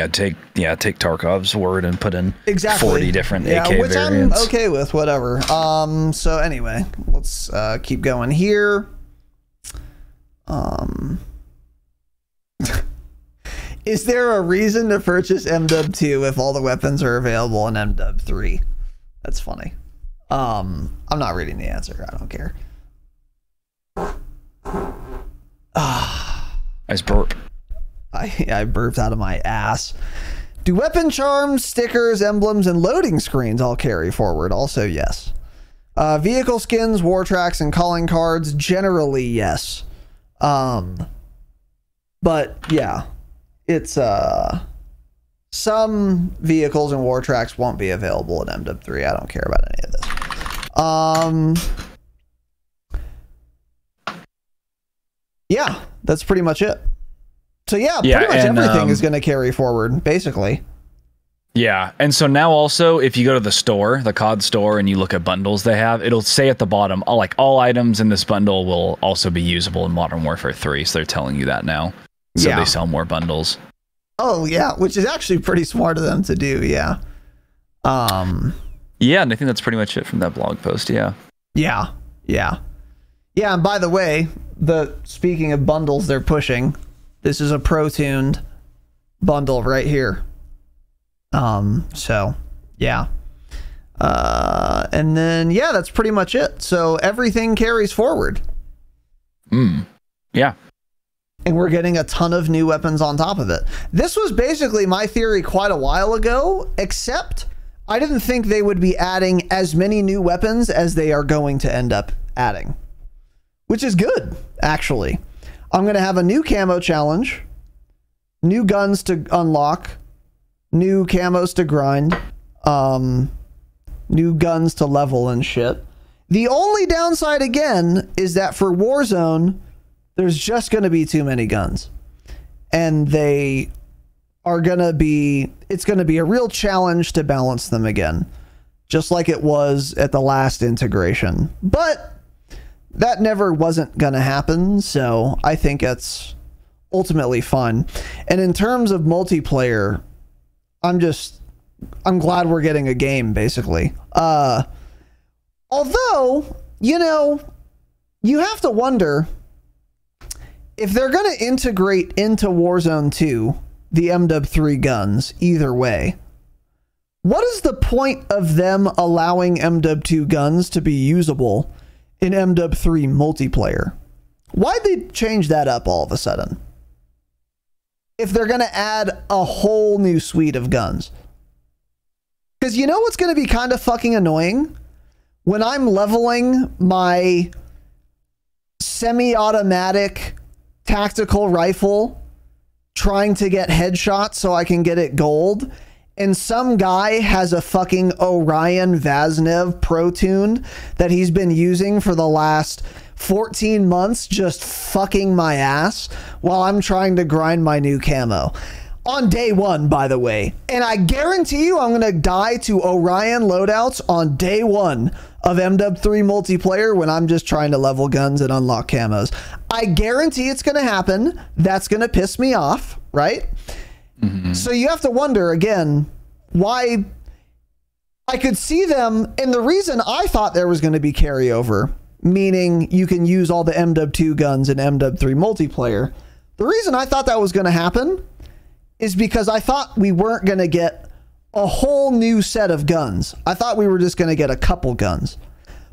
Take Tarkov's word and put in 40 different AK which variants. I'm okay with. Whatever. So anyway, let's keep going here. Is there a reason to purchase MW2 if all the weapons are available in MW3? That's funny. I'm not reading the answer. I don't care. Nice burp. I burped out of my ass. Do weapon charms, stickers, emblems, and loading screens all carry forward? Also, yes. Vehicle skins, war tracks, and calling cards, generally, yes. But yeah, it's some vehicles and war tracks won't be available in MW3. I don't care about any of this. Yeah, that's pretty much it. So yeah, pretty much everything is going to carry forward, basically. Yeah, and so now also, if you go to the store, the COD store, and you look at bundles they have, it'll say at the bottom, all items in this bundle will also be usable in Modern Warfare 3, so they're telling you that now. So they sell more bundles. Oh, yeah, which is actually pretty smart of them to do, yeah. Yeah, and I think that's pretty much it from that blog post, yeah. Yeah, and by the way, speaking of bundles they're pushing, this is a pro-tuned bundle right here. So, yeah. And then, yeah, that's pretty much it. So everything carries forward. Yeah. And we're getting a ton of new weapons on top of it. This was basically my theory quite a while ago, except I didn't think they would be adding as many new weapons as they are going to end up adding, which is good, actually. I'm going to have a new camo challenge, new guns to unlock, new camos to grind, new guns to level and shit. The only downside, again, is that for Warzone, there's just going to be too many guns. And they are going to be... It's going to be a real challenge to balance them again. Just like it was at the last integration. But that never wasn't going to happen, so I think it's ultimately fun. And in terms of multiplayer, I'm glad we're getting a game, basically. Although, you know, you have to wonder... If they're going to integrate into Warzone 2 the MW3 guns either way, what is the point of them allowing MW2 guns to be usable in MW3 multiplayer? Why'd they change that up all of a sudden? If they're going to add a whole new suite of guns. Because you know what's going to be kind of fucking annoying? When I'm leveling my semi-automatic tactical rifle trying to get headshots so I can get it gold, and some guy has a fucking Orion Vaznev Pro Tuned that he's been using for the last 14 months just fucking my ass while I'm trying to grind my new camo. On day one, by the way. And I guarantee you I'm going to die to Orion loadouts on day one of MW3 multiplayer when I'm just trying to level guns and unlock camos. I guarantee it's going to happen. That's going to piss me off, right? So you have to wonder, again, why... I could see them, and the reason I thought there was going to be carryover, meaning you can use all the MW2 guns in MW3 multiplayer, the reason I thought that was going to happen is because I thought we weren't going to get a whole new set of guns. I thought we were just going to get a couple guns.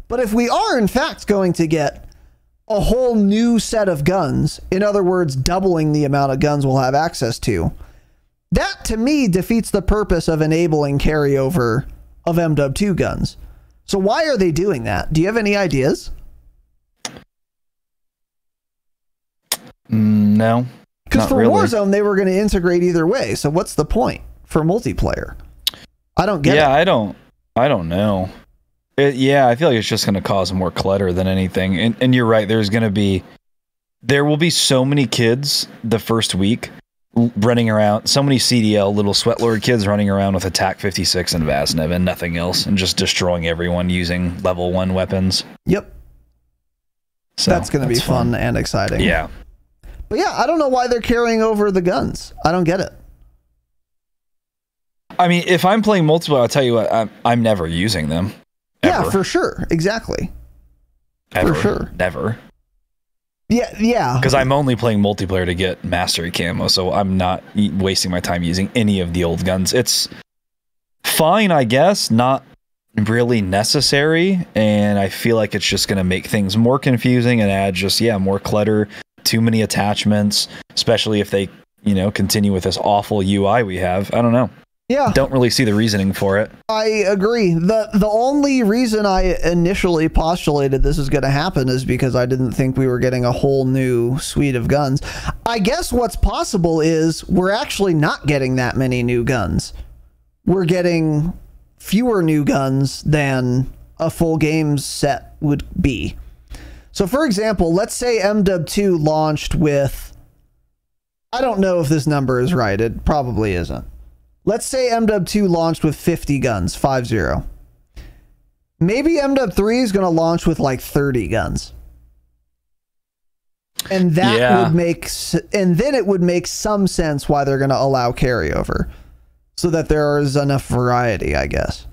But if we are, in fact, going to get a whole new set of guns, in other words, doubling the amount of guns we'll have access to, that, to me, defeats the purpose of enabling carryover of MW2 guns. So why are they doing that? Do you have any ideas? No. Because for really. Warzone, they were going to integrate either way. So what's the point for multiplayer? I don't get it. Yeah, I don't know. I feel like it's just going to cause more clutter than anything. And you're right. There will be so many kids the first week running around, so many CDL little Sweatlord kids running around with a TAC 56 and Vaznev and nothing else, and just destroying everyone using level 1 weapons. Yep. So that's going to be fun and exciting. Yeah. But yeah, I don't know why they're carrying over the guns. I don't get it. I mean, if I'm playing multiplayer, I'll tell you what, I'm never using them. Ever. Yeah, for sure. Exactly. Ever. For sure. Never. Yeah. Because I'm only playing multiplayer to get mastery camo, so I'm not wasting my time using any of the old guns. It's fine, I guess, not really necessary, and I feel like it's just going to make things more confusing and add just, more clutter, too many attachments, especially if they, continue with this awful UI we have. I don't know. Yeah. Don't really see the reasoning for it. I agree. The only reason I initially postulated this is going to happen is because I didn't think we were getting a whole new suite of guns. I guess what's possible is we're actually not getting that many new guns. We're getting fewer new guns than a full game set would be. So for example, let's say MW2 launched with, I don't know if this number is right. It probably isn't. Let's say MW2 launched with 50 guns, 50. Maybe MW3 is going to launch with like 30 guns. And that would make, and then it would make some sense why they're going to allow carryover so that there is enough variety, I guess.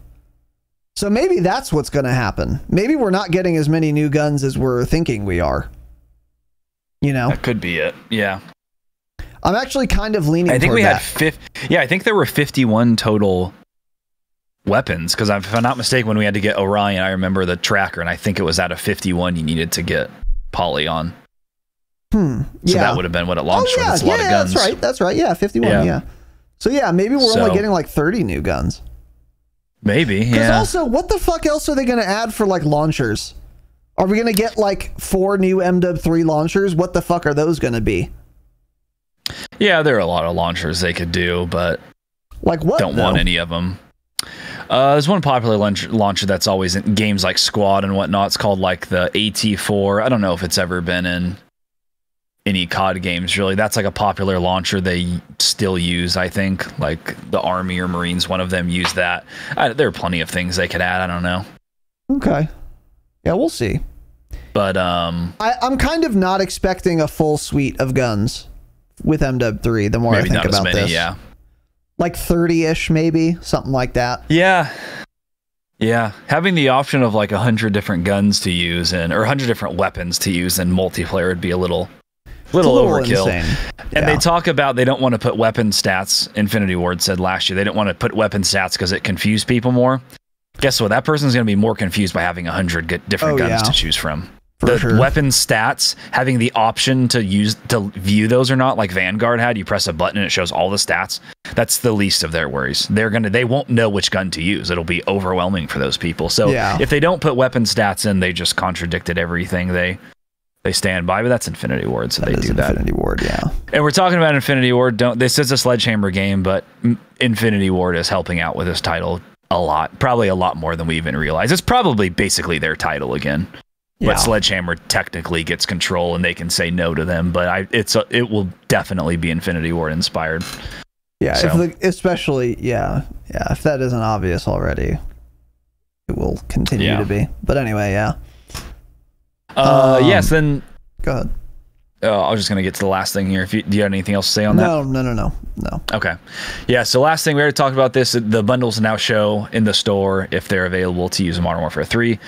So maybe that's what's going to happen. Maybe we're not getting as many new guns as we're thinking we are. That could be it. Yeah. I'm actually kind of leaning. I think toward we that. had I think there were 51 total weapons, because if I'm not mistaken, when we had to get Orion, I remember the tracker, and I think it was out of 51 you needed to get Poly on. So that would have been what it launched with. It's a lot of guns. That's right. Yeah, 51. Yeah. So yeah, maybe we're only getting like 30 new guns. Maybe. Because also, what the fuck else are they going to add for like launchers? Are we going to get like 4 new MW3 launchers? What the fuck are those going to be? Yeah, there are a lot of launchers they could do, but like what? Don't want any of them. There's one popular launcher that's always in games like Squad and whatnot. It's called like the AT4. I don't know if it's ever been in any COD games, really. That's like a popular launcher they still use, I think. Like the Army or Marines, one of them use that. There are plenty of things they could add. I don't know. Okay. Yeah, we'll see. But I'm kind of not expecting a full suite of guns with MW3 the more I think about this. Yeah. Like 30-ish, maybe, something like that. Yeah. Yeah. Having the option of like 100 different guns to use or 100 different weapons to use in multiplayer would be a little overkill. Insane. And they talk about they don't want to put weapon stats. Infinity Ward said last year they didn't want to put weapon stats because it confused people more. Guess what? That person's going to be more confused by having 100 different guns to choose from. Weapon stats, having the option to view those or not, like Vanguard had, you press a button and it shows all the stats. That's the least of their worries. They won't know which gun to use. It'll be overwhelming for those people. So if they don't put weapon stats in, they just contradicted everything they stand by. But that's Infinity Ward, so they do that. Infinity Ward, yeah. And we're talking about Infinity Ward. This is a Sledgehammer game, but Infinity Ward is helping out with this title a lot. Probably a lot more than we even realize. It's probably basically their title again. But Sledgehammer technically gets control and they can say no to them, but it will definitely be Infinity Ward inspired. Yeah, so. Especially if that isn't obvious already, it will continue to be. But anyway, yes, then go ahead. I was just going to get to the last thing here. Do you have anything else to say on that? No. Okay. Yeah, so last thing, we already talked about this. The bundles now show in the store if they're available to use in Modern Warfare 3.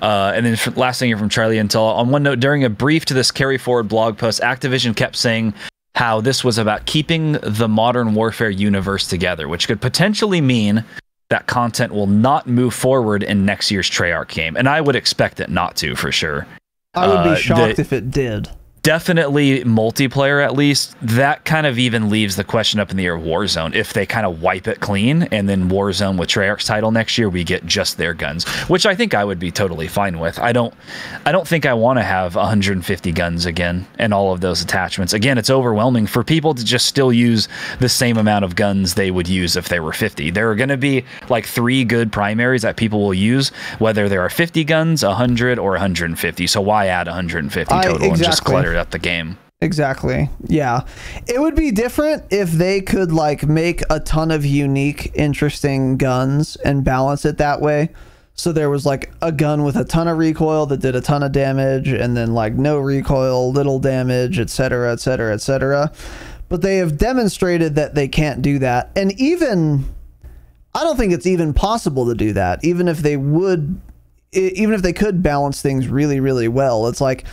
And then last thing here from Charlie Intel. On one note, during a brief to this Carry Forward blog post, Activision kept saying how this was about keeping the Modern Warfare universe together, which could potentially mean that content will not move forward in next year's Treyarch game. And I would expect it not to, for sure. I would be shocked if it did. Definitely multiplayer, at least. That kind of even leaves the question up in the air of Warzone. If they kind of wipe it clean and then Warzone with Treyarch's title next year, we get just their guns, which I think I would be totally fine with. I don't think I want to have 150 guns again and all of those attachments. Again, it's overwhelming for people to just still use the same amount of guns they would use if there were 50. There are going to be like 3 good primaries that people will use, whether there are 50 guns, 100, or 150. So why add 150 total and just clutter up the game? Exactly. Yeah, it would be different if they could like make a ton of unique, interesting guns and balance it that way. So there was like a gun with a ton of recoil that did a ton of damage, and then like no recoil, little damage, etc., etc., etc. But they have demonstrated that they can't do that, and even I don't think it's even possible to do that. Even if they could balance things really, really well, it's like,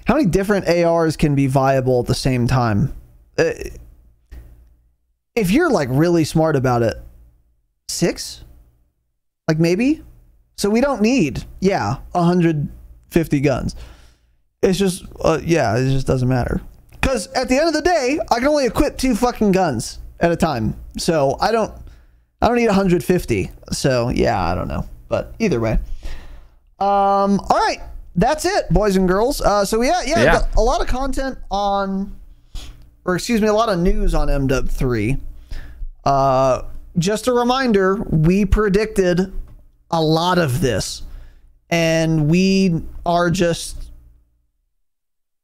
how many different ARs can be viable at the same time? If you're like really smart about it, 6? Like maybe? So we don't need, 150 guns. It's just, it just doesn't matter. Because at the end of the day, I can only equip 2 fucking guns at a time. So I don't need 150. So yeah, I don't know. But either way. All right. That's it, boys and girls. So got a lot of content on, a lot of news on MW3. Just a reminder, we predicted a lot of this, and we are just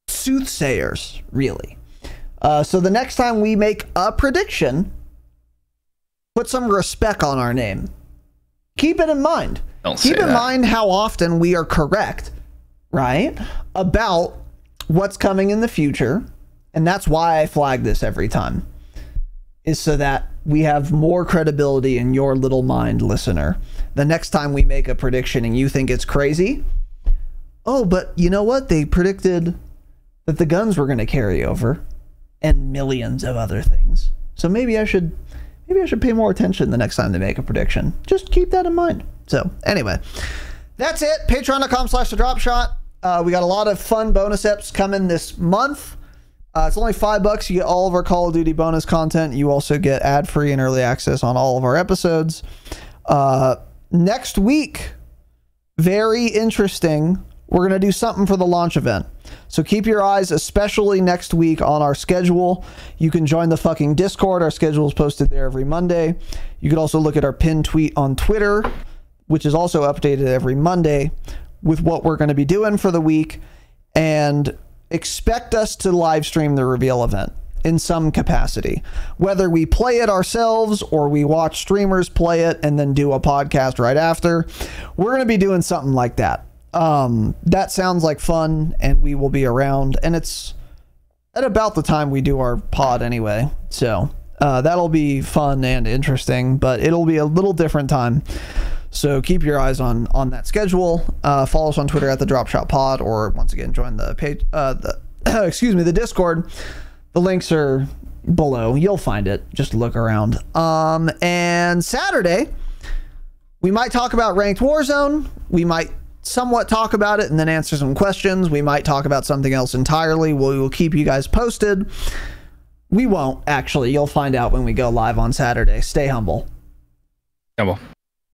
soothsayers, really. So the next time we make a prediction, put some respect on our name. Keep it in mind. Keep in mind how often we are correct, right, about what's coming in the future. And that's why I flag this every time, is so that we have more credibility in your little mind, listener. The next time we make a prediction and you think it's crazy, oh, but you know what? They predicted that the guns were going to carry over and millions of other things. So maybe I should maybe I should pay more attention the next time they make a prediction. Just keep that in mind. So anyway, that's it. Patreon.com/thedropshot. We got a lot of fun bonus eps coming this month. It's only $5. You get all of our Call of Duty bonus content. You also get ad-free and early access on all of our episodes. Next week, very interesting. We're going to do something for the launch event. So keep your eyes, especially next week, on our schedule. You can join the fucking Discord. Our schedule is posted there every Monday. You can also look at our pinned tweet on Twitter, which is also updated every Monday with what we're going to be doing for the week. And expect us to live stream the reveal event in some capacity, whether we play it ourselves or we watch streamers play it and then do a podcast right after. We're going to be doing something like that. That sounds like fun, and we will be around, and it's at about the time we do our pod anyway. So that'll be fun and interesting, but it'll be a little different time. So keep your eyes on that schedule. Follow us on Twitter at the Dropshot Pod, or once again, join the page, the Discord. The links are below. You'll find it. Just look around. And Saturday, we might talk about ranked Warzone. We might somewhat talk about it and then answer some questions. We might talk about something else entirely. We will keep you guys posted. We won't, actually. You'll find out when we go live on Saturday. Stay humble. Humble.